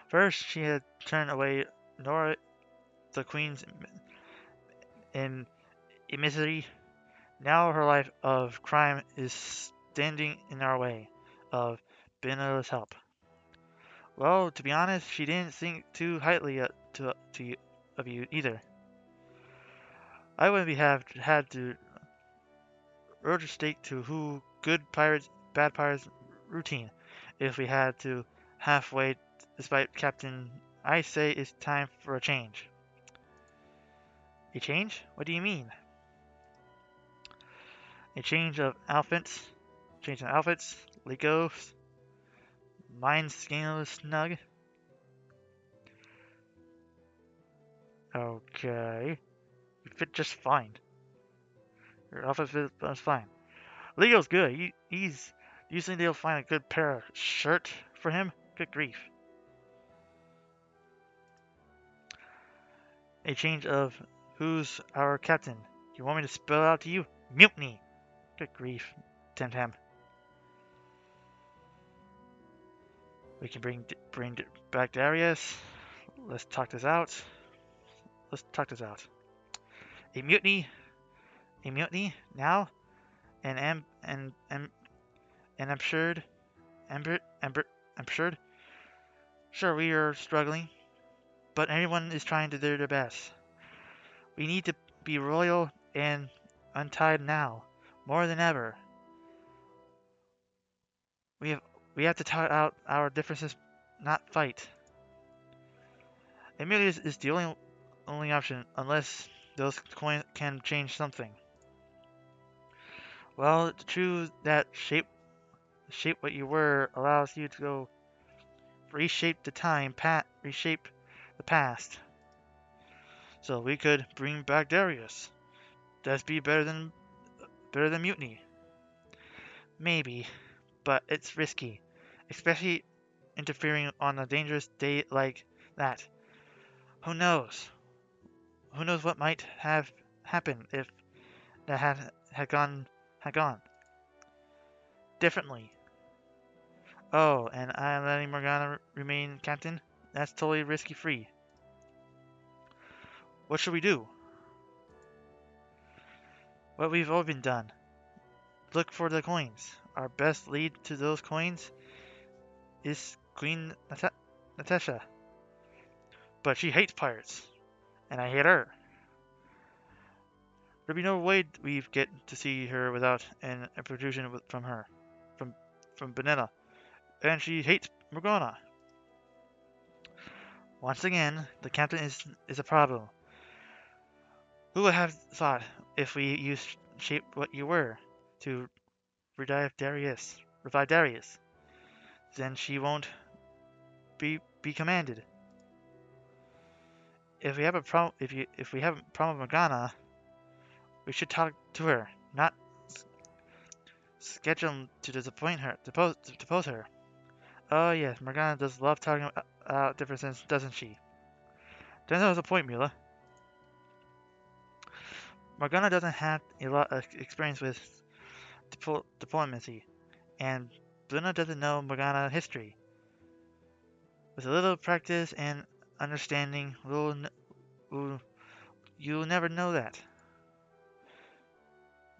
First, she had turned away Nora, the queen's in misery. Now her life of crime is standing in our way of Benella's help. Well, to be honest, she didn't think too highly of you either. I wouldn't be have had to urge a stake to who good pirates, bad pirates routine if we had to halfway. Despite Captain, I say it's time for a change. A change? What do you mean? A change of outfits? Change in outfits? Legos? Mine skinless snug? Okay. You fit just fine. Your outfit fits fine. Leo's good. He's. You think they'll find a good pair of shirt for him? Good grief. A change of who's our captain? You want me to spell it out to you? Mutiny. Good grief, Temtem. We can bring back Darius. Let's talk this out. Let's talk this out. A mutiny. A mutiny now. And I'm sure. I'm sure. Sure, we are struggling, but everyone is trying to do their best. We need to be royal and untied now, more than ever. We have we have to talk out our differences, not fight. Amelia is the only option, unless those coins can change something. Well, it's true that shape what you were allows you to go reshape reshape the past. So we could bring back Darius. That'd be better than mutiny. Maybe, but it's risky, especially interfering on a dangerous day like that. Who knows? Who knows what might have happened if that had gone differently. Oh, and I'm letting Morgana remain captain? That's totally risky free. What should we do? What we've all been done. Look for the coins. Our best lead to those coins is Queen Natasha. But she hates pirates, and I hate her. There'd be no way we get to see her without an intrusion from her, from Benetta, and she hates Morgana. Once again, the captain is a problem. Who would have thought if we used shape what you were to revive Darius, then she won't be commanded. If we have a problem, if we have a problem with Morgana, we should talk to her, not schedule to depose her. Oh yes, Morgana does love talking about differences, doesn't she? Then there's a point, Mila. Morgana doesn't have a lot of experience with diplomacy, and Luna doesn't know Morgana history. With a little practice and understanding, you'll never know that.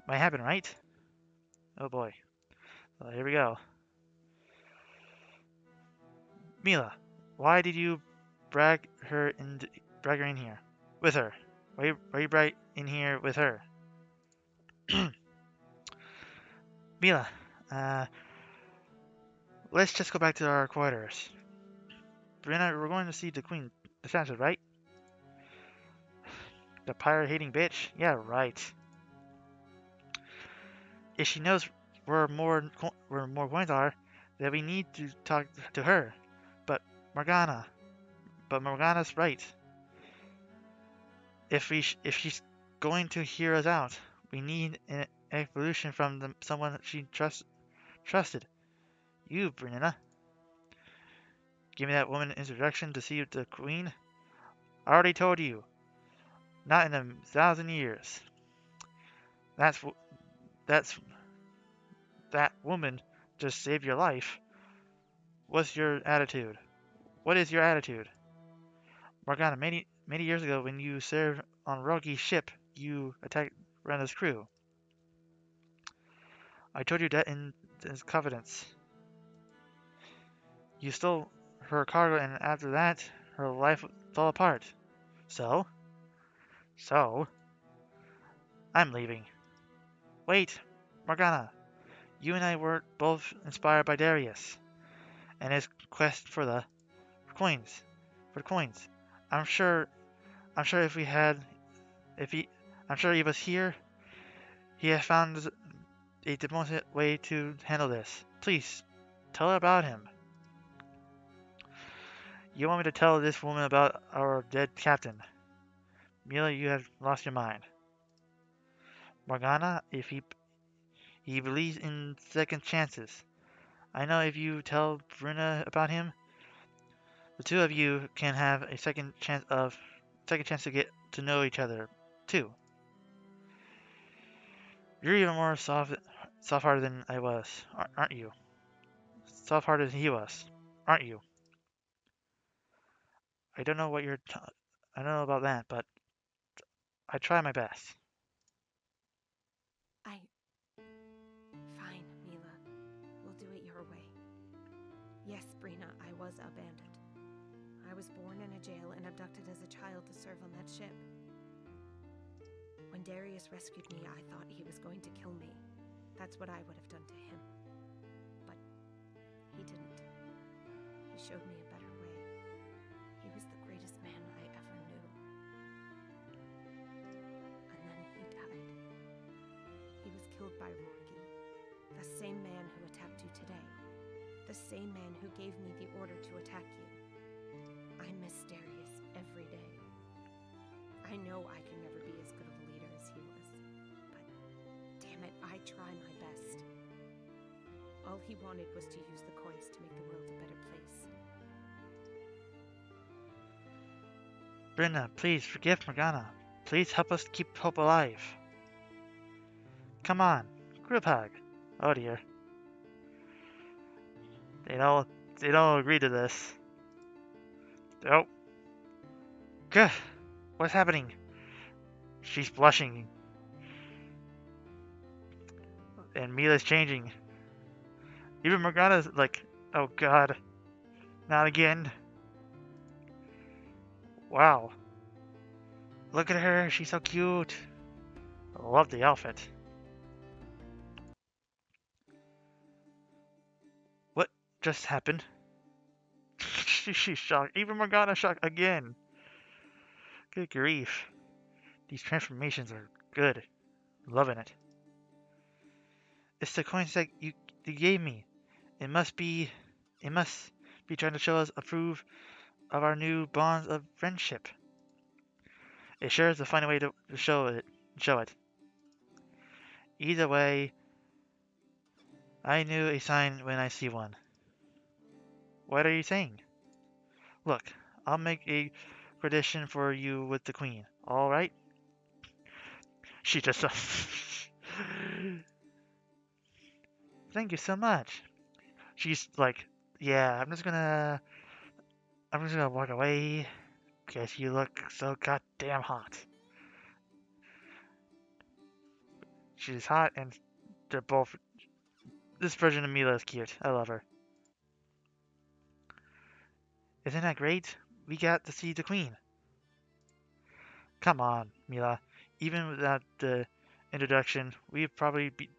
Might happen, right? Oh boy. Well, here we go. Mila, why did you brag her in here with her? Why you brag in here with her? Mila, let's just go back to our quarters. Brenna, we're going to see the Queen, the Sansa, right? The pirate-hating bitch? Yeah, right. If she knows where more coins are, then we need to talk to her. But Morgana's right. If she's going to hear us out, we need an explanation from someone she trusted. You, Brenna. Give me that woman introduction to see the Queen. I already told you. Not in 1,000 years. That's that woman just saved your life. What's your attitude? What is your attitude? Morgana, many years ago when you served on Rogi's ship, you attacked Renna's crew. I told you that in confidence. You stole her cargo and after that, her life fell apart. So, I'm leaving. Wait, Morgana, you and I were both inspired by Darius and his quest for the coins. I'm sure if we had, if he, I'm sure he was here, he has found a diplomatic way to handle this. Please, tell her about him. You want me to tell this woman about our dead captain? Mila, you have lost your mind. Morgana, if he believes in second chances. I know if you tell Bruna about him, the two of you can have a second chance to get to know each other, too. You're even more soft-hearted than I was, aren't you? Soft-hearted than he was, aren't you? I don't know what I don't know about that, but I try my best. Fine, Mila. We'll do it your way. Yes, Brina, I was abandoned. I was born in a jail and abducted as a child to serve on that ship. When Darius rescued me, I thought he was going to kill me. That's what I would have done to him. But he didn't. He showed me a better way. He was the greatest man I ever knew. And then he died. He was killed by Rory, the same man who attacked you today. The same man who gave me the order to attack you. I miss Darius every day. I know I can never be as good of a leader as he was, but damn it, I try my best. All he wanted was to use the coins to make the world a better place. Brenda, please forgive Morgana. Please help us keep hope alive. Come on, group hug. Oh dear. They don't agree to this. Oh. Good. What's happening? She's blushing. And Mila's changing. Even Morgana's like, oh god, not again. Wow. Look at her, she's so cute. I love the outfit. What just happened? She's shocked. Even Morgana's shocked again. Good grief. These transformations are good. Loving it. It's the coins that you gave me. It must be it must be trying to show us approve of our new bonds of friendship. It sure is a funny way to show it. Show it. Either way, I knew a sign when I see one. What are you saying? Look, I'll make a tradition for you with the queen. All right? She just. Thank you so much. She's like, yeah, I'm just gonna walk away because you look so goddamn hot. She's hot and they're both. This version of Mila is cute. I love her. Isn't that great? We got to see the queen. Come on, Mila. Even without the introduction, we'd probably be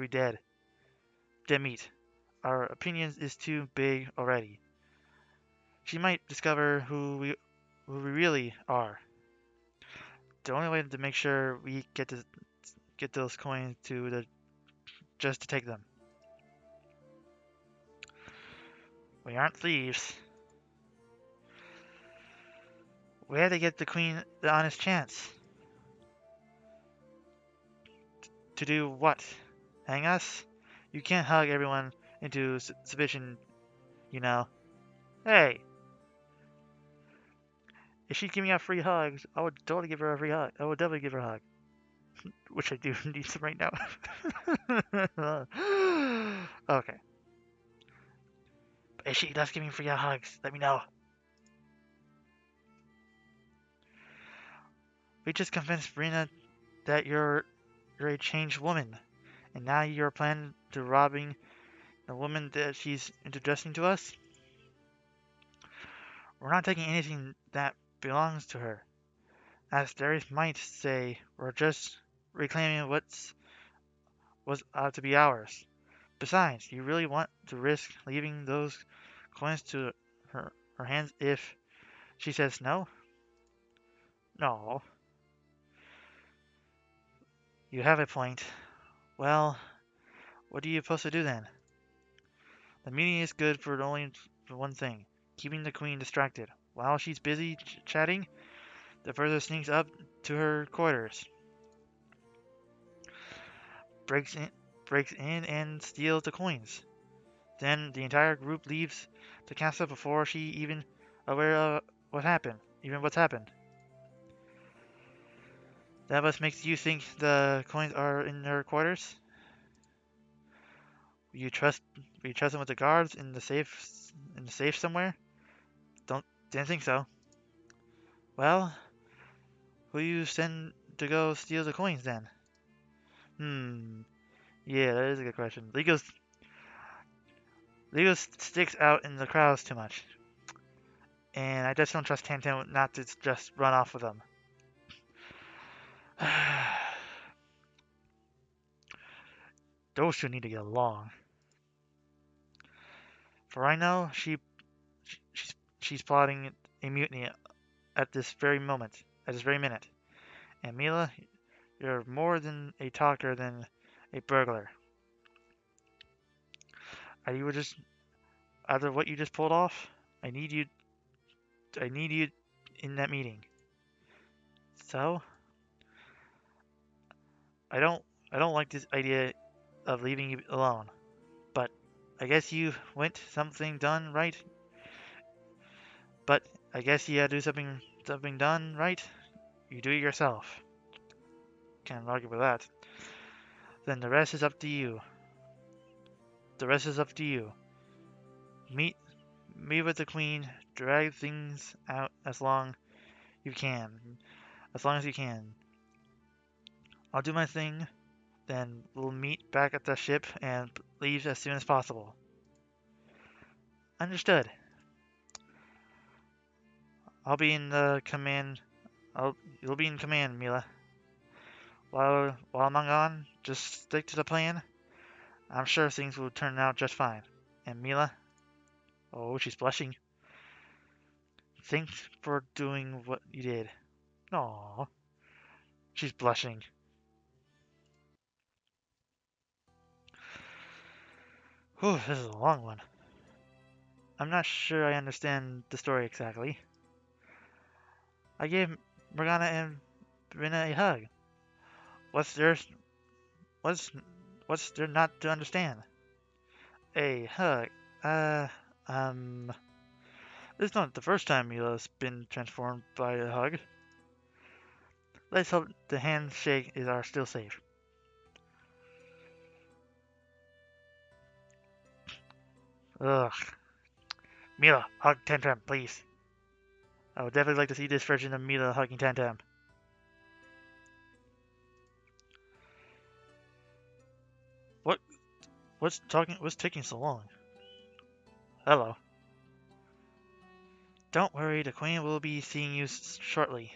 dead. Dead meat. Our opinions is too big already. She might discover who we really are. The only way to make sure we get those coins to the just to take them. We aren't thieves. We had to get the queen the honest chance. To do what? Hang us? You can't hug everyone into submission, you know. Hey, if she's giving out free hugs, I would totally give her a free hug. I would definitely give her a hug. Which I do need some right now. Okay. But if she does give me free hugs, let me know. We just convinced Rena that you're a changed woman. And now you're planning to robbing the woman that she's introducing to us? We're not taking anything that belongs to her. As Darius might say, we're just reclaiming was to be ours. Besides, you really want to risk leaving those coins to her hands if she says no? No. You have a point. Well, what are you supposed to do then? The meeting is good for only for one thing, keeping the queen distracted. While she's busy chatting, the further sneaks up to her quarters, breaks in, breaks in and steals the coins. Then the entire group leaves the castle before she even aware of what's happened. That what makes you think the coins are in her quarters? You trust you trust them with the guards in the safe somewhere? Didn't think so. Well, who you send to go steal the coins then? Hmm. Yeah, that is a good question. Lego sticks out in the crowds too much, and I just don't trust Tantan not to just run off with them. Those two need to get along. For I know she's plotting a mutiny at this very moment, at this very minute. And Mila, you're more than a talker than a burglar. Are you just out of what you just pulled off? I need you. I need you in that meeting. So I don't. I don't like this idea of leaving you alone. But I guess you went something done right. But I guess you had to do something done right. You do it yourself. Can't argue with that. Then the rest is up to you. The rest is up to you. Meet me with the queen. Drag things out as long you can. As long as you can. I'll do my thing, then we'll meet back at the ship and leave as soon as possible. Understood. I'll be in the command. You'll be in command, Mila. While I'm gone, just stick to the plan. I'm sure things will turn out just fine. And Mila, oh, she's blushing. Thanks for doing what you did. Aww, she's blushing. Whew, this is a long one. I'm not sure I understand the story exactly. I gave Morgana and Rina a hug. What's there? What's what's there not to understand? A hug. Uh, um. This is not the first time Mila's been transformed by a hug. Let's hope the handshake are still safe. Ugh. Mila, hug Tantam, please. I would definitely like to see this version of Mila hugging Tantam. What? What's taking so long? Hello. Don't worry, the Queen will be seeing you shortly.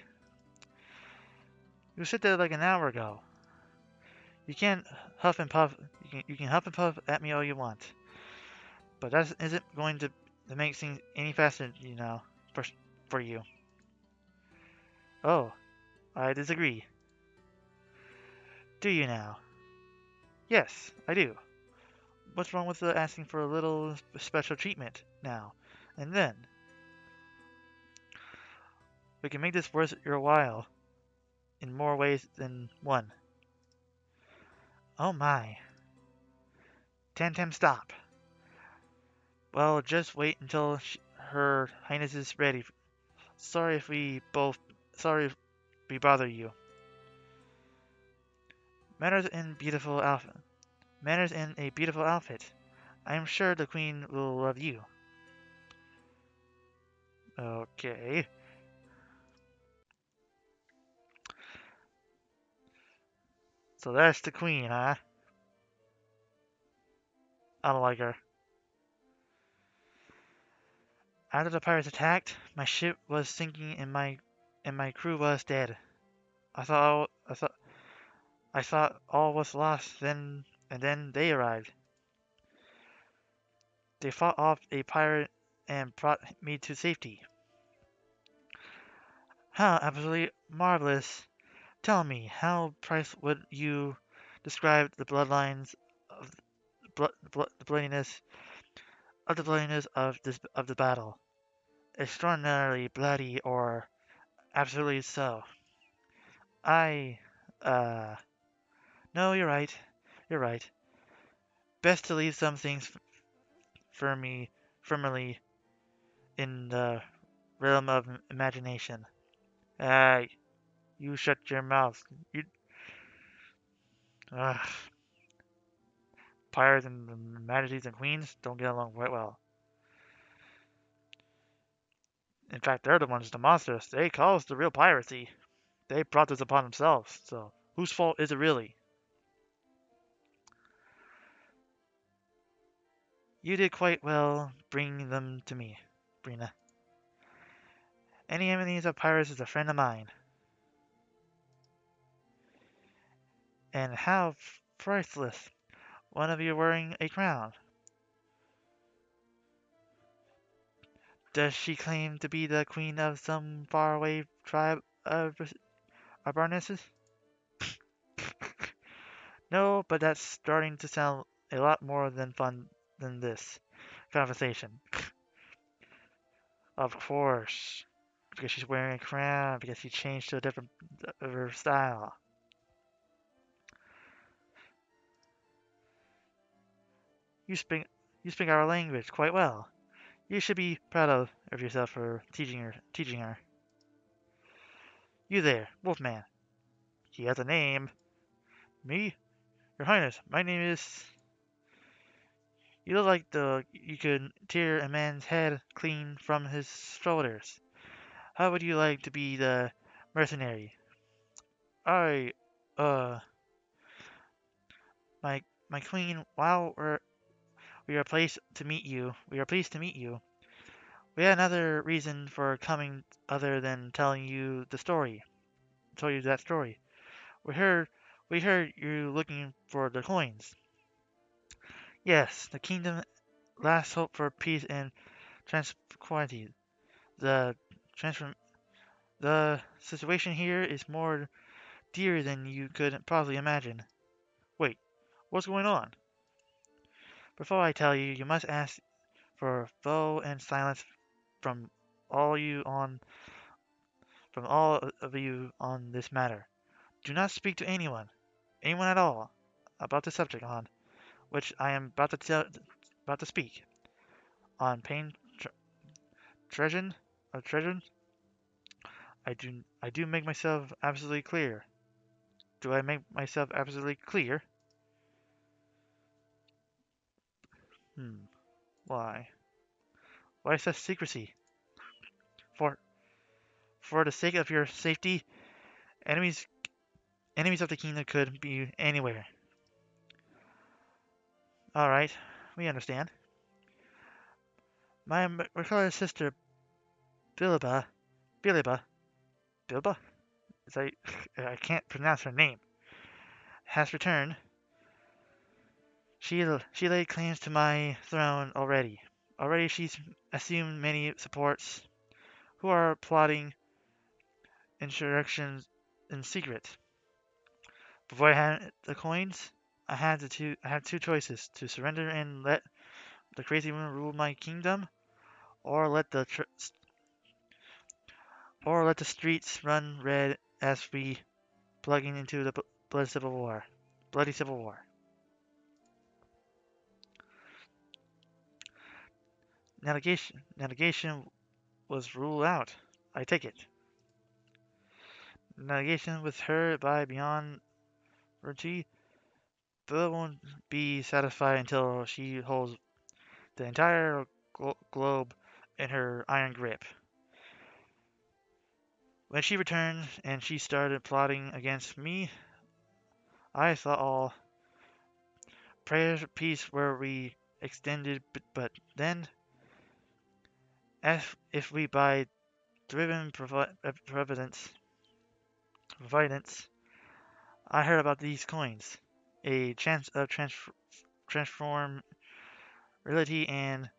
You said that like an hour ago. You can't huff and puff. You can huff and puff at me all you want, but that isn't going to make things any faster, for for you. Oh, I disagree. Do you now? Yes, I do. What's wrong with asking for a little special treatment now and then? We can make this worth your while in more ways than one. Oh my. Tantam, stop. Well, just wait until Her Highness is ready. Sorry if we both. Sorry if we bother you. Manners in beautiful outfit. Manners in a beautiful outfit. I am sure the Queen will love you. Okay. So that's the Queen, huh? I don't like her. After the pirates attacked, my ship was sinking and my crew was dead. I thought all was lost then, and then they arrived. They fought off a pirate and brought me to safety. How absolutely marvelous! Tell me, how Price would you describe the bloodlines of the bloodiness of the battle? Extraordinarily bloody, or absolutely so? I, uh, no, you're right. You're right. Best to leave some things firmly in the realm of imagination. Ah, you shut your mouth. You, ugh. Pirates and majesties and queens don't get along quite well. In fact, they're the ones, the monsters. They caused the real piracy. They brought this upon themselves. So, whose fault is it really? You did quite well bringing them to me, Brina. Any enemies of pirates is a friend of mine. And how priceless! One of you wearing a crown. Does she claim to be the queen of some faraway tribe of Barnesses? No, but that's starting to sound a lot more than fun than this conversation. Of course, because she's wearing a crown, because she changed to a different her style. You speak you speak our language quite well. You should be proud of yourself for teaching her. You there, Wolfman. He has a name. Me? Your Highness, my name is. You look like you could tear a man's head clean from his shoulders. How would you like to be the mercenary? I Uh, my my queen, while we are pleased to meet you, we are pleased to meet you. We had another reason for coming other than telling you the story. Tell you that story. We heard we heard you looking for the coins. Yes, the kingdom last hope for peace and tranquility. The transform the situation here is more dear than you could probably imagine. Wait, what's going on? Before I tell you, you must ask for flow and silence from all you on from all of you on this matter. Do not speak to anyone at all, about the subject on which I am about to speak. On pain treason, treason, I do make myself absolutely clear. Do I make myself absolutely clear? Hmm. Why? Why such secrecy? For for the sake of your safety, enemies enemies of the kingdom could be anywhere. All right, we understand. My recorded sister Bilba, Bilba, Bilba. Is I can't pronounce her name. Has returned. She laid claims to my throne already. Already she's assumed many supports who are plotting insurrections in secret. Before I had the coins, I had two choices: to surrender and let the crazy woman rule my kingdom, or let the streets run red as we plugging into the bloody civil war. Navigation was ruled out. I take it. Navigation with her by beyond Virtue, Bill won't be satisfied until she holds the entire globe in her iron grip. When she returned and she started plotting against me, I thought all prayers for peace were we extended, but then, if we by driven providence, I heard about these coins, a chance of transform reality and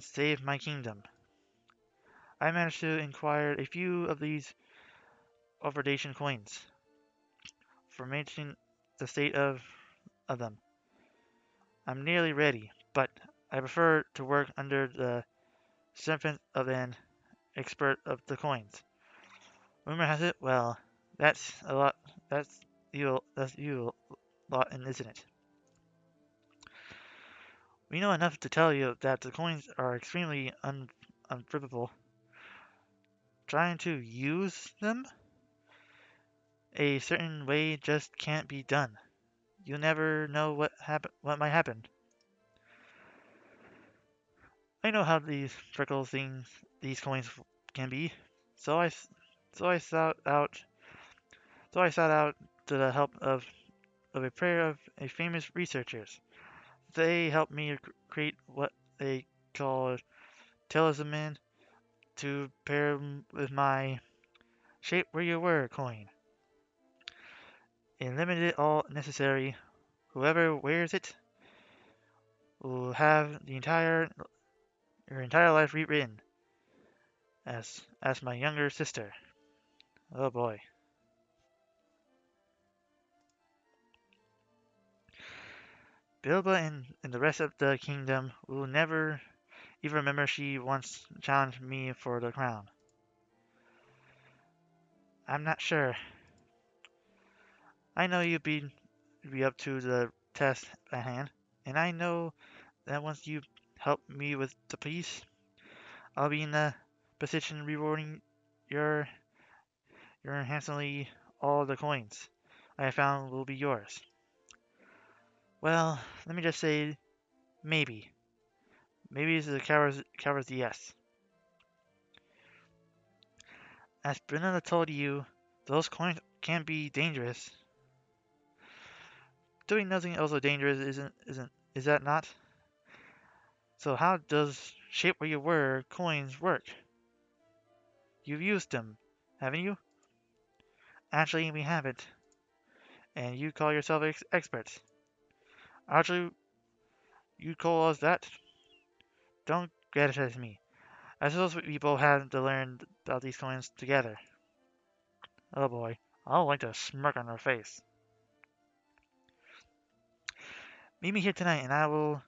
save my kingdom. I managed to acquire a few of these overdation coins, for mentioning the state of them. I'm nearly ready, but I prefer to work under the serpent of an expert of the coins. Rumor has it, well, that's a lot. That's you a lot, isn't it? We know enough to tell you that the coins are extremely unfrippable. Trying to use them a certain way just can't be done. You never know what might happen. I know how these coins can be. So I, so I sought out, so I sought out to the help of a pair of a famous researchers. They helped me create what they call talisman to pair with my shape where you were coin. It limited all necessary. Whoever wears it will have your entire life rewritten as my younger sister. Oh boy. Bilba and the rest of the kingdom will never even remember she once challenged me for the crown. I'm not sure. I know be up to the test at hand, and I know that once you help me with the peace, I'll be in a position rewarding your handsomely all the coins I have found will be yours. Well, let me just say maybe. Maybe it's a coward's yes. As Brenda told you, those coins can be dangerous. Doing nothing also dangerous is that not? So how does shape where you were coins work? You've used them, haven't you? Actually, we haven't. And you call yourself experts. Actually, you call us that? Don't criticize me. I suppose we both had to learn about these coins together. Oh boy, I'll like to smirk on her face. Meet me here tonight and I will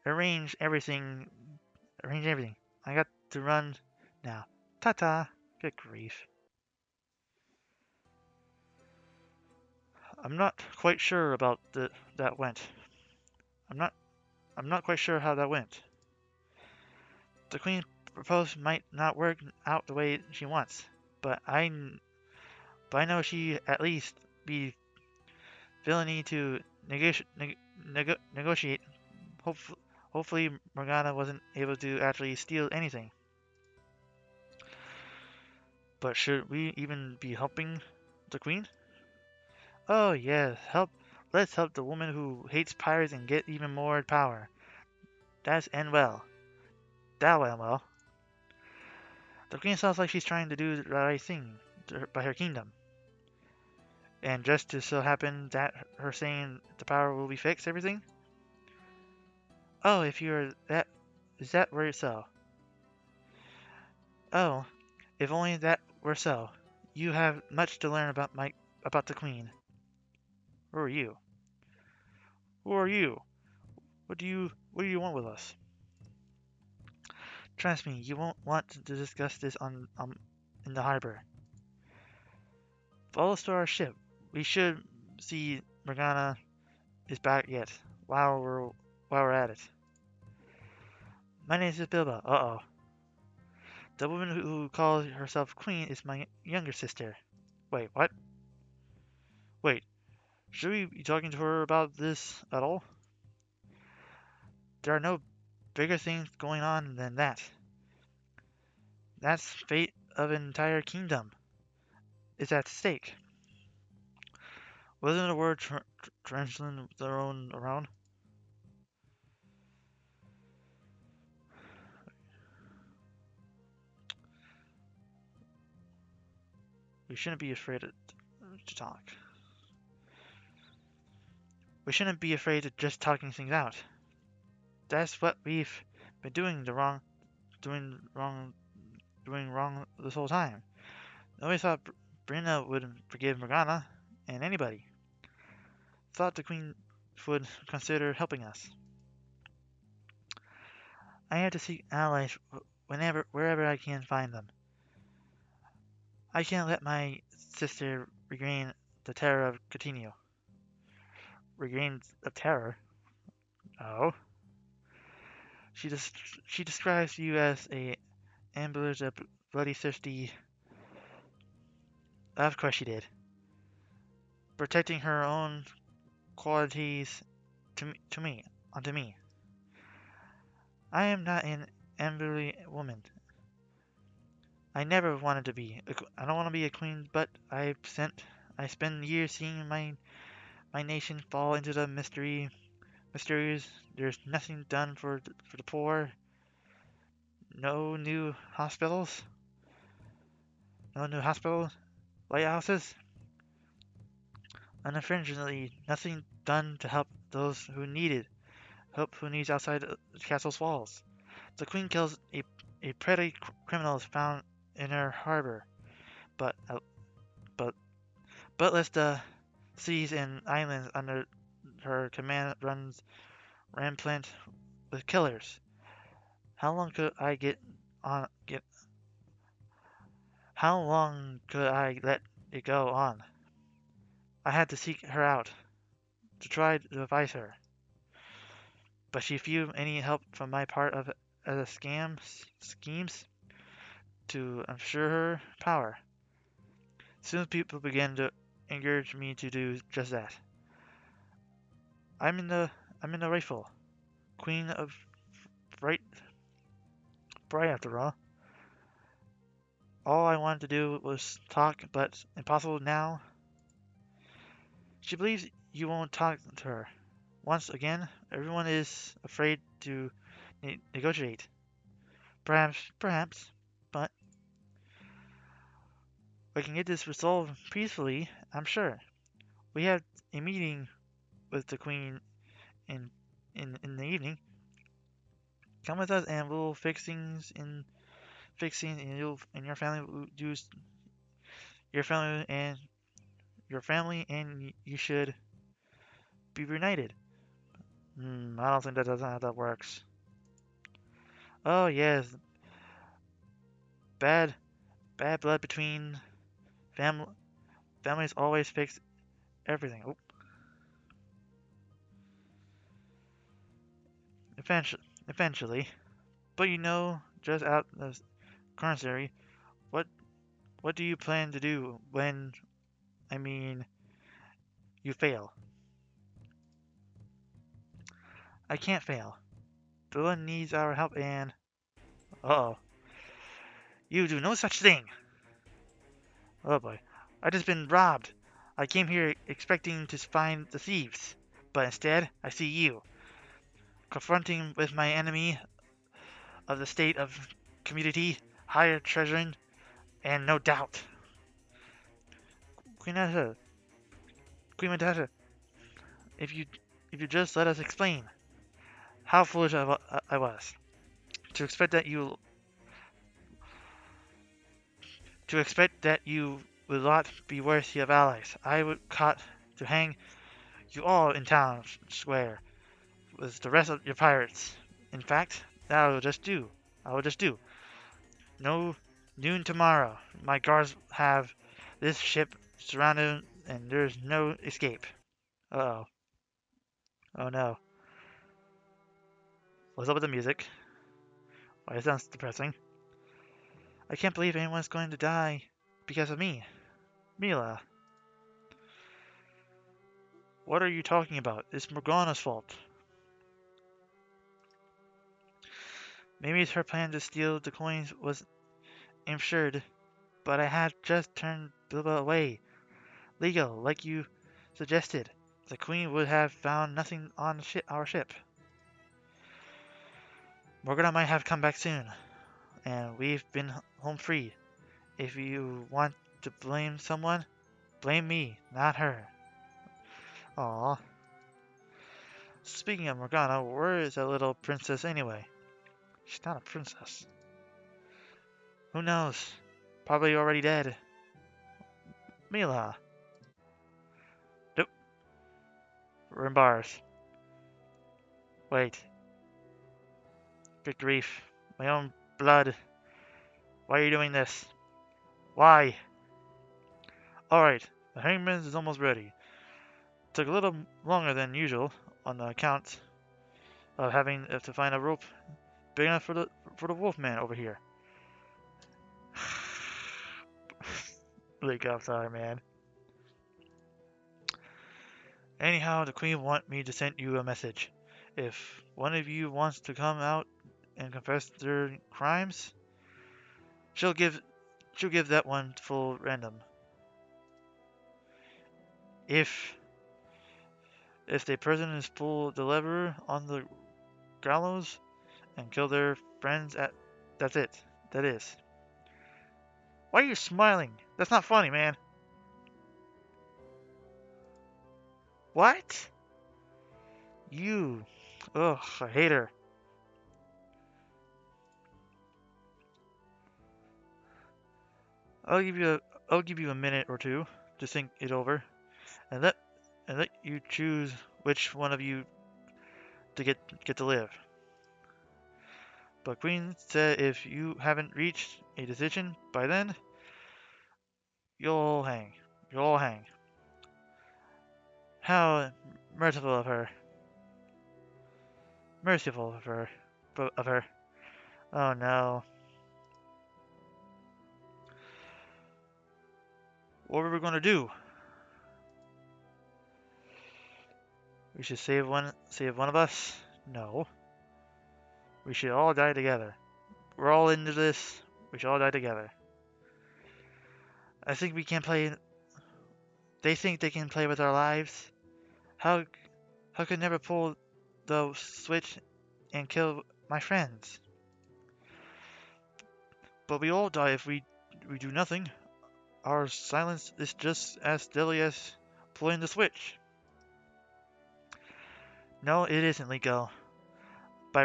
arrange everything. Arrange everything. I got to run now. Ta-ta. Good grief. I'm not quite sure about that went. I'm not I'm not quite sure how that went. The Queen proposed might not work out the way she wants, but I know she at least be villainy to negotiate. Hopefully Morgana wasn't able to actually steal anything. But should we even be helping the Queen? Oh yes, help. Let's help the woman who hates pirates and get even more power. That's end well. That went well. The Queen sounds like she's trying to do the right thing by her kingdom. And just to so happen that her saying the power will be fixed everything? Oh, if you're that, is that where so? Oh, if only that were so. You have much to learn about the Queen. Who are you? Who are you? What do you want with us? Trust me, you won't want to discuss this in the harbor. Follow us to our ship. We should see Morgana is back yet. While we're at it. My name is Bilba. Uh-oh. The woman who calls herself Queen is my younger sister. Wait, what? Wait, should we be talking to her about this at all? There are no bigger things going on than that. That's fate of an entire kingdom is at stake. Wasn't a word translating their own around? We shouldn't be afraid to talk. We shouldn't be afraid of just talking things out. That's what we've been doing wrong, doing wrong this whole time. Nobody thought Brina would forgive Morgana, and anybody thought the Queen would consider helping us. I have to seek allies wherever I can find them. I can't let my sister regain the terror of Coutinho. Regain the terror? Oh. She she describes you as a ambulance of bloody thirsty. Of course she did. Protecting her own qualities onto me. I am not an ambulant woman. I never wanted to be. I don't want to be a queen, but I spent years seeing my nation fall into the mysteries. There's nothing done for the poor. No new hospitals. No new hospitals. Lighthouses. Unfortunately, nothing done to help those who needed help who needs outside the castle's walls. The queen kills a petty criminals found in her harbor, but but lets the seas and islands under her command runs rampant with killers. How long could I on get? How long could I let it go on? I had to seek her out to try to advise her, but she feared any help from my part of as a schemes to ensure her power. Soon people began to encourage me to do just that. I'm in the rightful queen of bright after all. All I wanted to do was talk, but impossible now. She believes you won't talk to her. Once again, everyone is afraid to negotiate. Perhaps, but we can get this resolved peacefully, I'm sure. We have a meeting with the Queen in in the evening. Come with us and we'll fix things and you'll and your family will do your family and you should be reunited. I don't think that's how that works. Oh yes, bad bad blood between family families always fix everything. Oh, eventually. But just out of currency, what what do you plan to do when I mean you fail? I can't fail. The one needs our help and oh, you do no such thing. Oh boy, I just been robbed. I came here expecting to find the thieves, but instead I see you confronting with my enemy of the state of community, higher treasuring, and no doubt. Queen Natasha, Queen Natasha, if you if you just let us explain how foolish I was to expect that you would not be worthy of allies. I would caught to hang you all in town square with the rest of your pirates. In fact, that I will just do. I will just do. No noon tomorrow. My guards have this ship surrounded and there's no escape. Uh-oh. Oh no. What's up with the music? Why it sounds depressing. I can't believe anyone's going to die because of me. Mila, what are you talking about? It's Morgana's fault. Maybe her plan to steal the coins was absurd, but I had just turned Bilba away. Legal, like you suggested. The Queen would have found nothing on our ship. Morgana might have come back soon, and we've been home free. If you want to blame someone, blame me, not her. Aww. Speaking of Morgana, where is that little princess anyway? She's not a princess. Who knows? Probably already dead. Mila. Nope. We're in bars. Wait. Good grief. My own blood. Why are you doing this? Why? Alright. The hangman is almost ready. Took a little longer than usual on the account of having to find a rope big enough for the wolfman over here. Like, I'm sorry, man. Anyhow, the queen want me to send you a message. If one of you wants to come out and confess their crimes, she'll give that one full random. If the person is pull the lever on the gallows and kill their friends that's it. That is. Why are you smiling? That's not funny, man. What? You. Ugh, I hate her. I'll give you a minute or two to think it over and let you choose which one of you to get to live. But Queen said if you haven't reached a decision by then, you'll all hang. You'll all hang. How merciful of her. Merciful of her. Of her. Oh no. What were we gonna do? We should save one of us? No. We should all die together. We're all into this. We should all die together. I think we can They think they can play with our lives. How could never pull the switch and kill my friends? But we all die if we do nothing. Our silence is just as deadly as pulling the switch. No, it isn't, Liko. By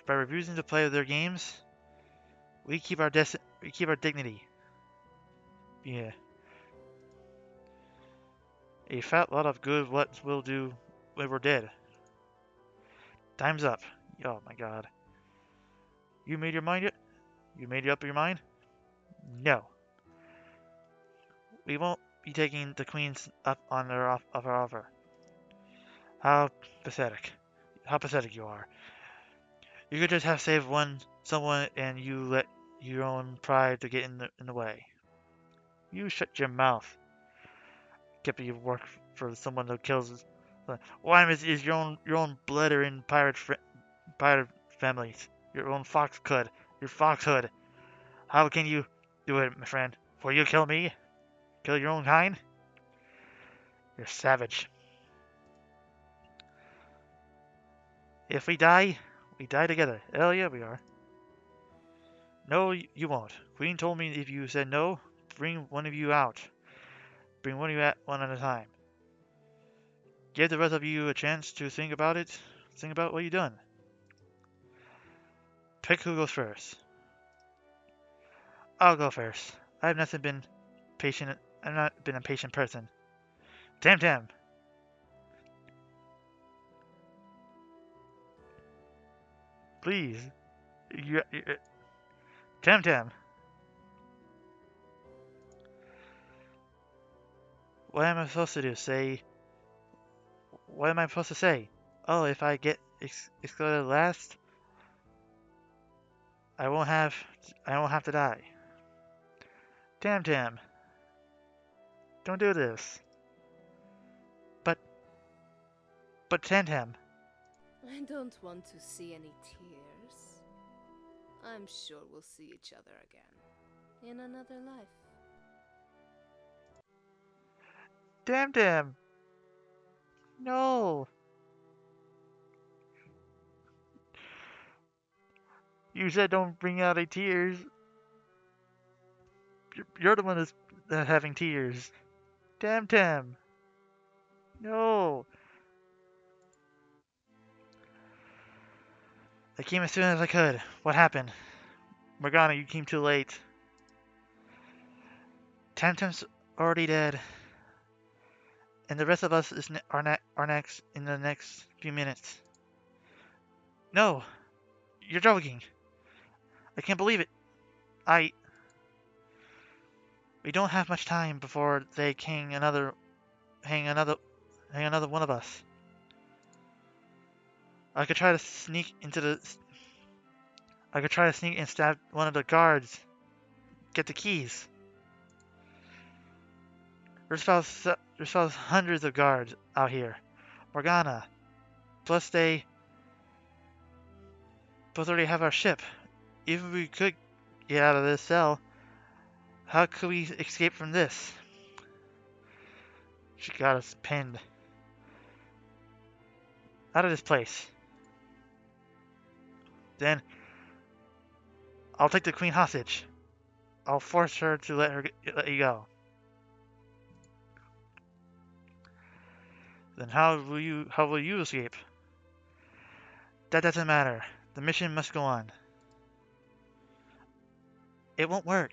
refusing to play their games, we keep our dignity. Yeah. A fat lot of good what we'll do when we're dead. Time's up. Oh my god. You made your mind yet? You made up your mind? No. We won't be taking the queens up on their offer. How pathetic. How pathetic you are. You could just have saved someone and you let your own pride to get in the way. You shut your mouth. Can't be work for someone who kills. Why is your own blooder pirate families? Your own foxhood. Your foxhood. How can you do it, my friend? Will you kill me? Kill your own kind? You're savage. If we die together. Hell yeah, we are. No, you won't. Queen told me if you said no, bring one of you out. Bring one of you at one at a time. Give the rest of you a chance to think about it. Think about what you've done. Pick who goes first. I'll go first. I've not been patient. I've not been a patient person. Tam. Please. Tam. What am I supposed to do? What am I supposed to say? Oh, if I get excluded last, I won't have to die. Tam. Don't do this. But Tam. I don't want to see any tears. I'm sure we'll see each other again. In another life. Tam. No. You said don't bring out any tears. You're the one that's having tears. Tam. No. I came as soon as I could. What happened? Morgana, you came too late. Tam's already dead. And the rest of us are next in the next few minutes. No! You're joking! I can't believe it! We don't have much time before they hang another one of us. I could try to sneak and stab one of the guards. Get the keys. There's about hundreds of guards out here. Morgana. Plus they both already have our ship. Even if we could get out of this cell, how could we escape from this? She got us pinned. Out of this place. Then I'll take the queen hostage. I'll force her to let you go. Then how will you escape? That doesn't matter. The mission must go on. It won't work.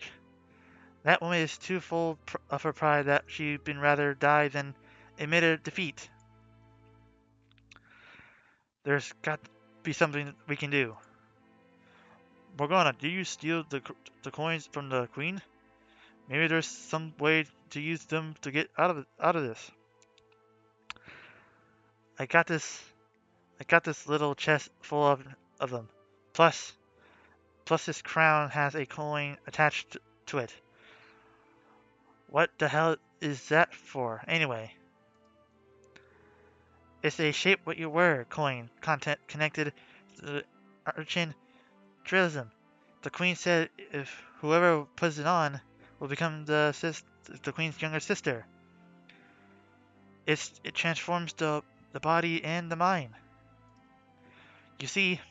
That woman is too full of her pride that she'd been rather die than admit a defeat. There's got to be something we can do. Morgana, did you steal the coins from the queen? Maybe there's some way to use them to get out of this. I got this little chest full of them. Plus this crown has a coin attached to it. What the hell is that for, anyway? It's a shape what you wear coin content connected to the urchin trism. The queen said if whoever puts it on will become the queen's younger sister. It transforms the body and the mind. You see,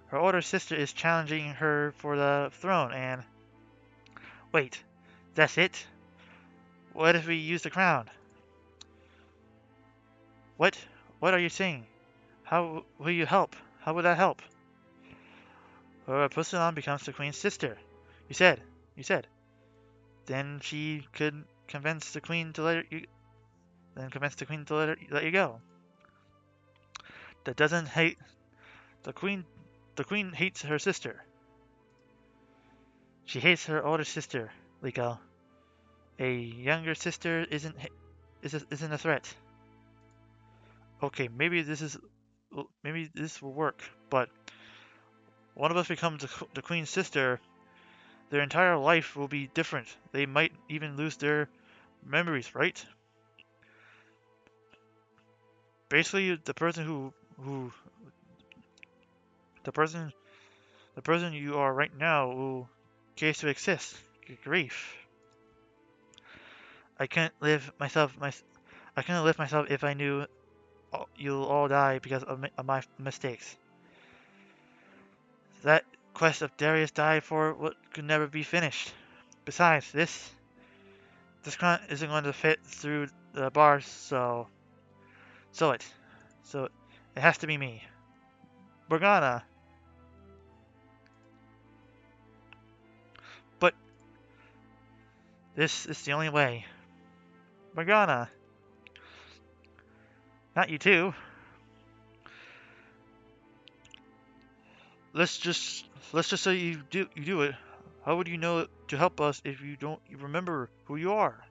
her older sister is challenging her for the throne, and wait, that's it? What if we use the crown? What? What are you saying? How will you help? How would that help? Or Pusillon becomes the queen's sister. You said. You said. Then she could convince the queen to let you go. That doesn't hate the queen. The queen hates her sister. She hates her older sister, Liko. A younger sister isn't a threat. Okay, maybe this will work, but one of us becomes the queen's sister, their entire life will be different. They might even lose their memories, right? Basically, who the person the person you are right now will cease to exist. Good grief! I can't live myself. I couldn't live myself if I knew you'll all die because of my mistakes. That quest of Darius died for what could never be finished. Besides, this crown isn't going to fit through the bars, so it so it has to be me, Morgana. But this is the only way, Morgana. Not you too. Let's just say you do it. How would you know to help us if you don't remember who you are?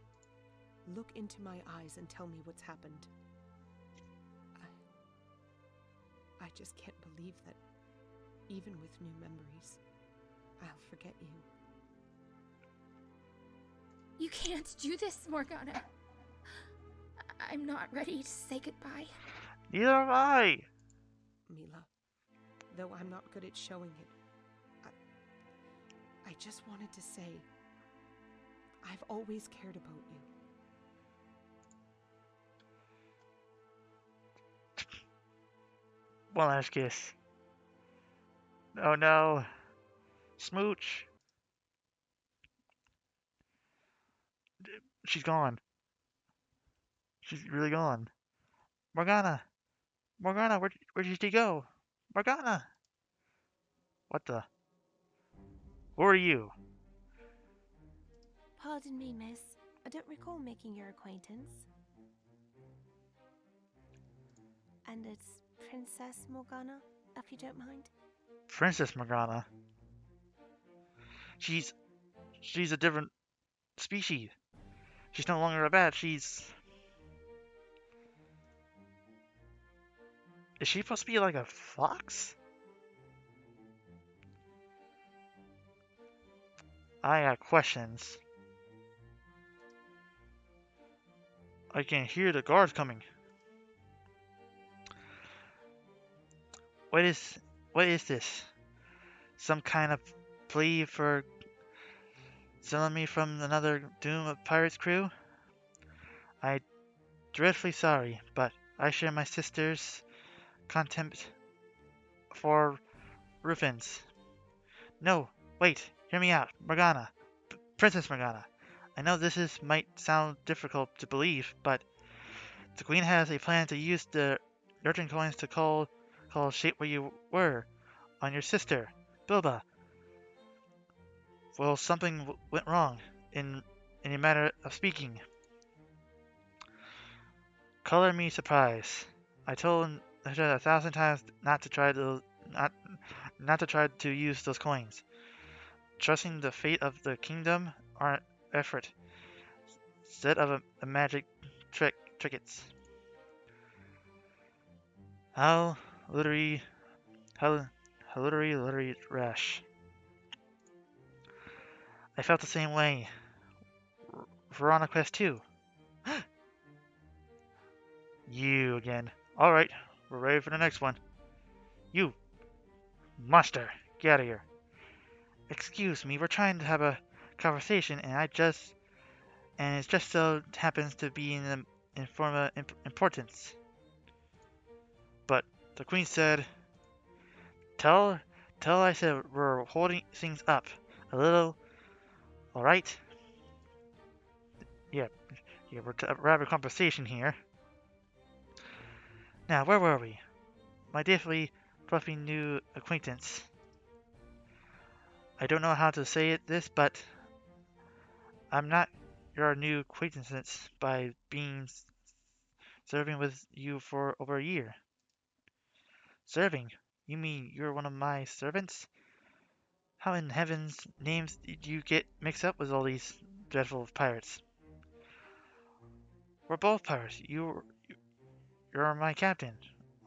Look into my eyes and tell me what's happened. I just can't believe that, even with new memories, I'll forget you. You can't do this, Morgana. I'm not ready to say goodbye. Neither am I. Mila, though I'm not good at showing it, I just wanted to say, I've always cared about you. One last kiss. Oh no. Smooch. She's gone. She's really gone. Morgana. Morgana, where did she go? Morgana. What the? Who are you? Pardon me, miss. I don't recall making your acquaintance. And it's Princess Morgana, if you don't mind. Princess Morgana. She's a different species. She's no longer a bat. Is she supposed to be like a fox? I got questions. I can hear the guards coming. What is this? Some kind of plea for selling me from another doom of pirates crew? I'm dreadfully sorry, but I share my sister's contempt for Rufins. No, wait, hear me out, Morgana, Princess Morgana. I know might sound difficult to believe, but the Queen has a plan to use the Nurturing coins to call shape where you were on your sister, Bilba. Well, something went wrong, in a matter of speaking. Color me surprised. I told her 1,000 times not to try to use those coins. Trusting the fate of the kingdom our effort, instead of a magic trinkets. How literary rash. I felt the same way. We're quest 2. You again. Alright, we're ready for the next one. You, monster, get out of here. Excuse me, we're trying to have a conversation and it just so happens to be in importance. But the queen said, Tell, tell I said we're holding things up a little, alright? Yeah, we're having a conversation here. Now, where were we? My deftly fluffy new acquaintance. I don't know how to say this, but I'm not your new acquaintance by being serving with you for over a year. Serving? You mean you're one of my servants? How in heaven's names did you get mixed up with all these dreadful pirates? We're both pirates. You're my captain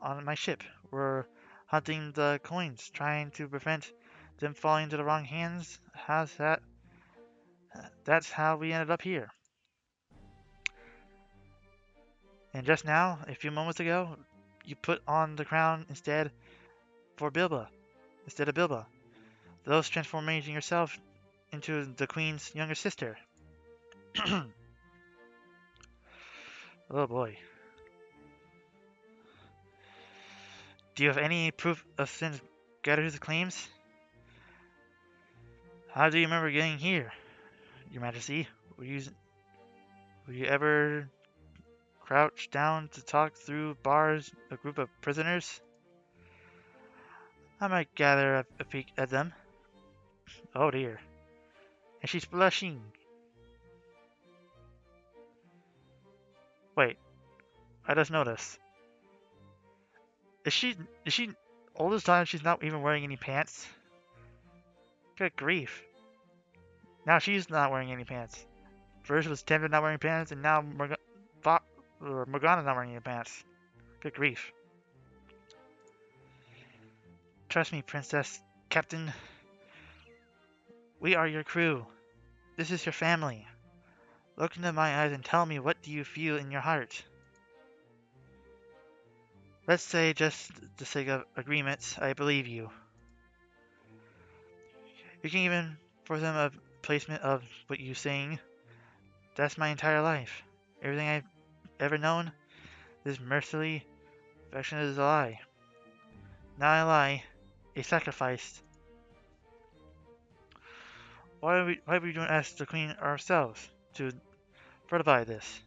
on my ship. We're hunting the coins, trying to prevent them falling into the wrong hands. How's that? That's how we ended up here. And just now, a few moments ago, you put on the crown instead of Bilba, thus transforming yourself into the queen's younger sister. Oh boy. Do you have any proof of Sin Garu's claims? How do you remember getting here, Your Majesty? Were you ever crouched down to talk through bars a group of prisoners? I might gather a peek at them. Oh dear. And she's blushing. Wait, I just noticed. Is she all this time she's not even wearing any pants? Good grief. Now she's not wearing any pants. First was Timber not wearing pants, and now Morgana's not wearing any pants. Good grief. Trust me, Princess, Captain. We are your crew. This is your family. Look into my eyes and tell me, what do you feel in your heart? Let's say, just the sake of agreement, I believe you. You can even for them a placement of what you're saying. That's my entire life. Everything I've ever known. This mercilessly affection is a lie. Not a lie. A sacrifice. Why we don't ask the Queen ourselves to verify this?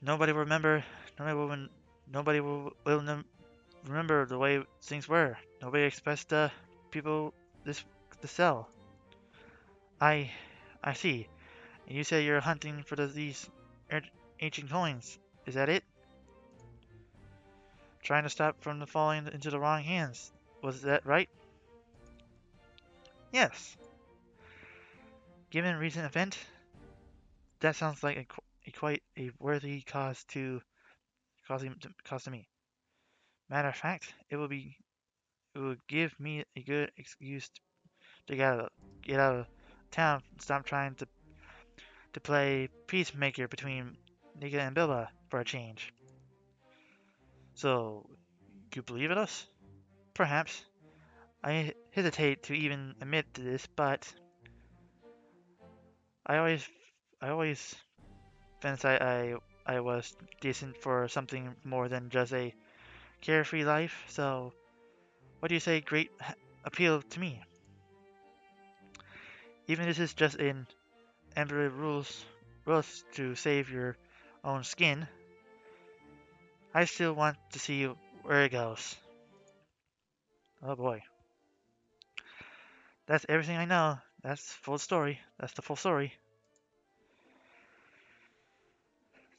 Nobody will remember. Nobody will remember the way things were. Nobody expects the people this to sell. I I see. And you say you're hunting for these ancient coins. Is that it? Trying to stop from the falling into the wrong hands. Was that right? Yes. Given recent event, that sounds like a quite a worthy cause to me. Matter of fact, it will give me a good excuse to get out of town and stop trying to play peacemaker between Nika and Bilba for a change. So, you believe in us? Perhaps. I hesitate to even admit to this, but I always, I always fancy I was decent for something more than just a carefree life. So, what do you say? Great appeal to me. Even if this is just an emperor rules to save your own skin, I still want to see where it goes. Oh boy. That's everything I know. That's full story. That's the full story.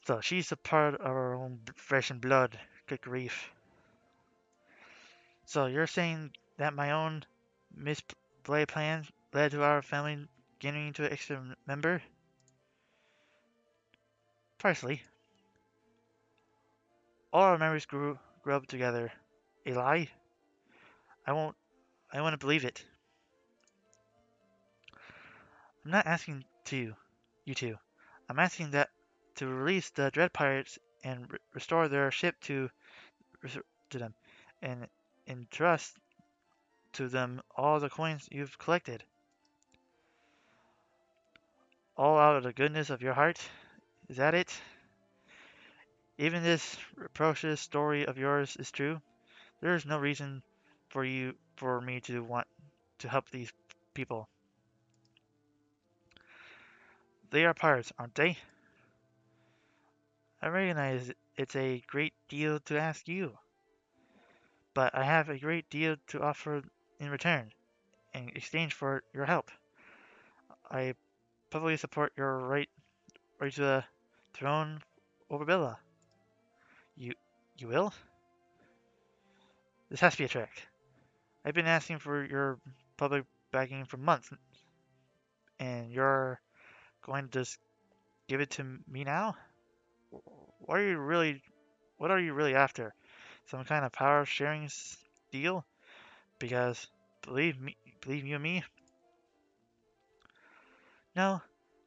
So she's a part of our own flesh and blood. Good grief. So you're saying that my own misplay plans led to our family getting into an extra member? Precisely. All our memories grew up together. A lie? I won't. I want to believe it. I'm not asking you two. I'm asking that to release the Dread Pirates and restore their ship to them, and entrust to them all the coins you've collected. All out of the goodness of your heart. Is that it? Even this atrocious story of yours is true? There is no reason for me to want to help these people. They are pirates, aren't they? I recognize it's a great deal to ask you, but I have a great deal to offer in return, in exchange for your help. I publicly support your right to the throne over Billa. You, you will? This has to be a trick. I've been asking for your public backing for months, and you're going to just give it to me now? What are you really, what are you really after? Some kind of power sharing deal? Because believe you and me, no,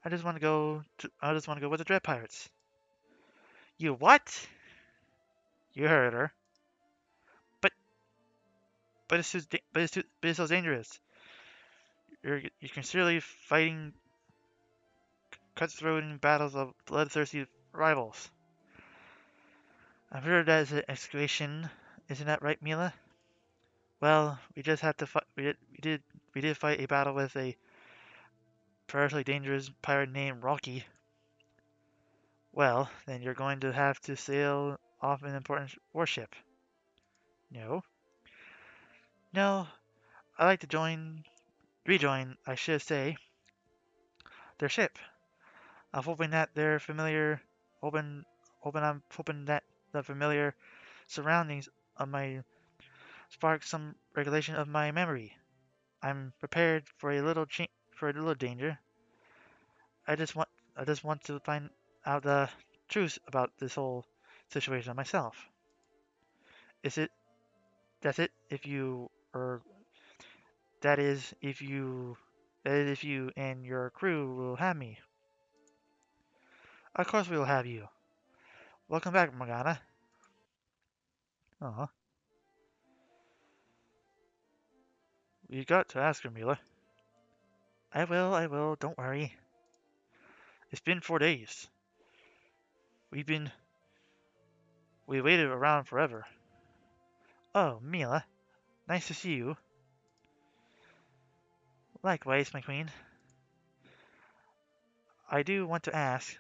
I just want to go with the Dread Pirates. You what? You heard her. But but it's so dangerous. You're considerably fighting cutthroat battles of bloodthirsty rivals. I've heard that is an excavation. Isn't that right, Mila? Well, we just had to fight. We did fight a battle with a particularly dangerous pirate named Rocky. Well, then you're going to have to sail off an important warship. No, no. I like to rejoin, I should say, their ship. I'm hoping that their familiar, hoping, I'm hoping that the familiar surroundings of my spark some regulation of my memory. I'm prepared for for a little danger. I just want I just want to find out the truth about this whole situation myself. Is it that's it if you or that is if you and your crew will have me. Of course we will have you. Welcome back, Morgana. Oh, you got to ask her, Mila. I will, don't worry. It's been 4 days. We've been we waited around forever. Oh, Mila, nice to see you. Likewise, my queen. I do want to ask,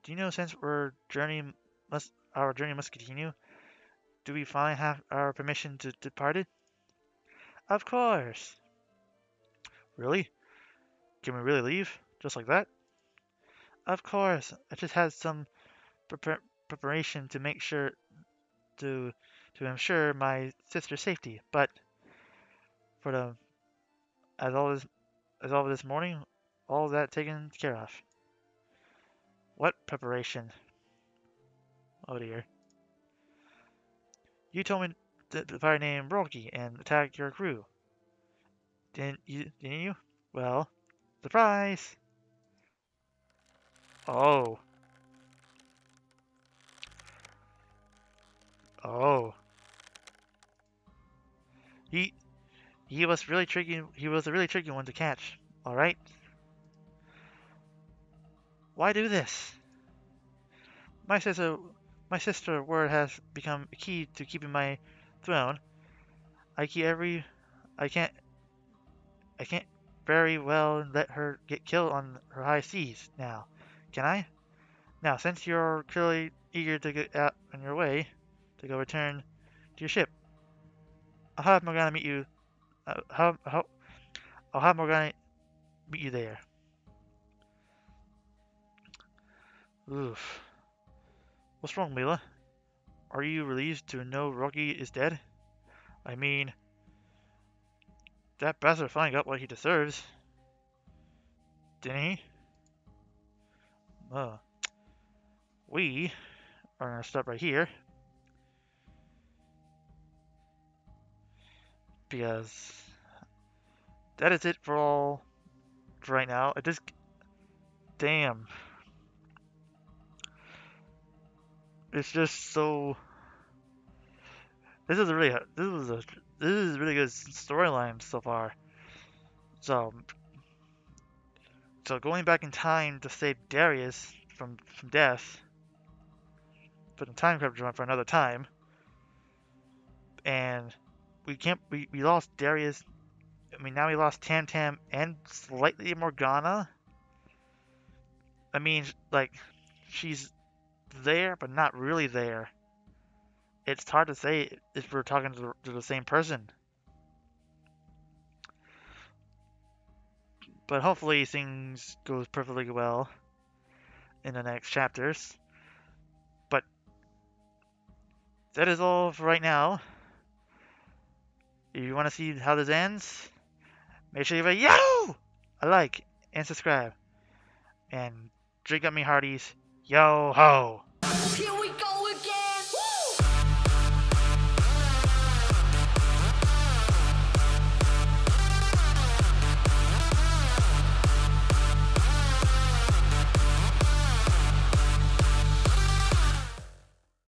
do you know since our journey must continue, do we finally have our permission to depart it? Of course. Really? Can we really leave? Just like that? Of course. I just had some preparation to make sure to ensure my sister's safety, but for the as all this morning, all that taken care of. What preparation? Oh dear. You told me the fire named Rocky and attacked your crew. Didn't you? Well, surprise! Oh. Oh. He he was really tricky. He was a really tricky one to catch. All right. Why do this? My sister, my sister word has become a key to keeping my throne. I keep every. I can't. I can't very well let her get killed on her high seas. Now, can I? Now, since you're clearly eager to get out on your way to go return to your ship, I'll have Morgana meet you. I'll have Morgana meet you there. Oof. What's wrong, Mila? Are you relieved to know Rocky is dead? I mean, that bastard finally got what he deserves. Didn't he? Uh, we are gonna stop right here. Because that is it for right now. I just, damn. It's just so, this is really good storyline so far. So, going back in time to save Darius from death. But the time capsule for another time. And we lost Darius. I mean, now we lost Tam Tam and slightly Morgana. I mean, like, she's there, but not really there. It's hard to say if we're talking to the same person. But hopefully things goes perfectly well in the next chapters. But that is all for right now. If you want to see how this ends, make sure you give a like and subscribe. And drink up me hearties. Yo ho!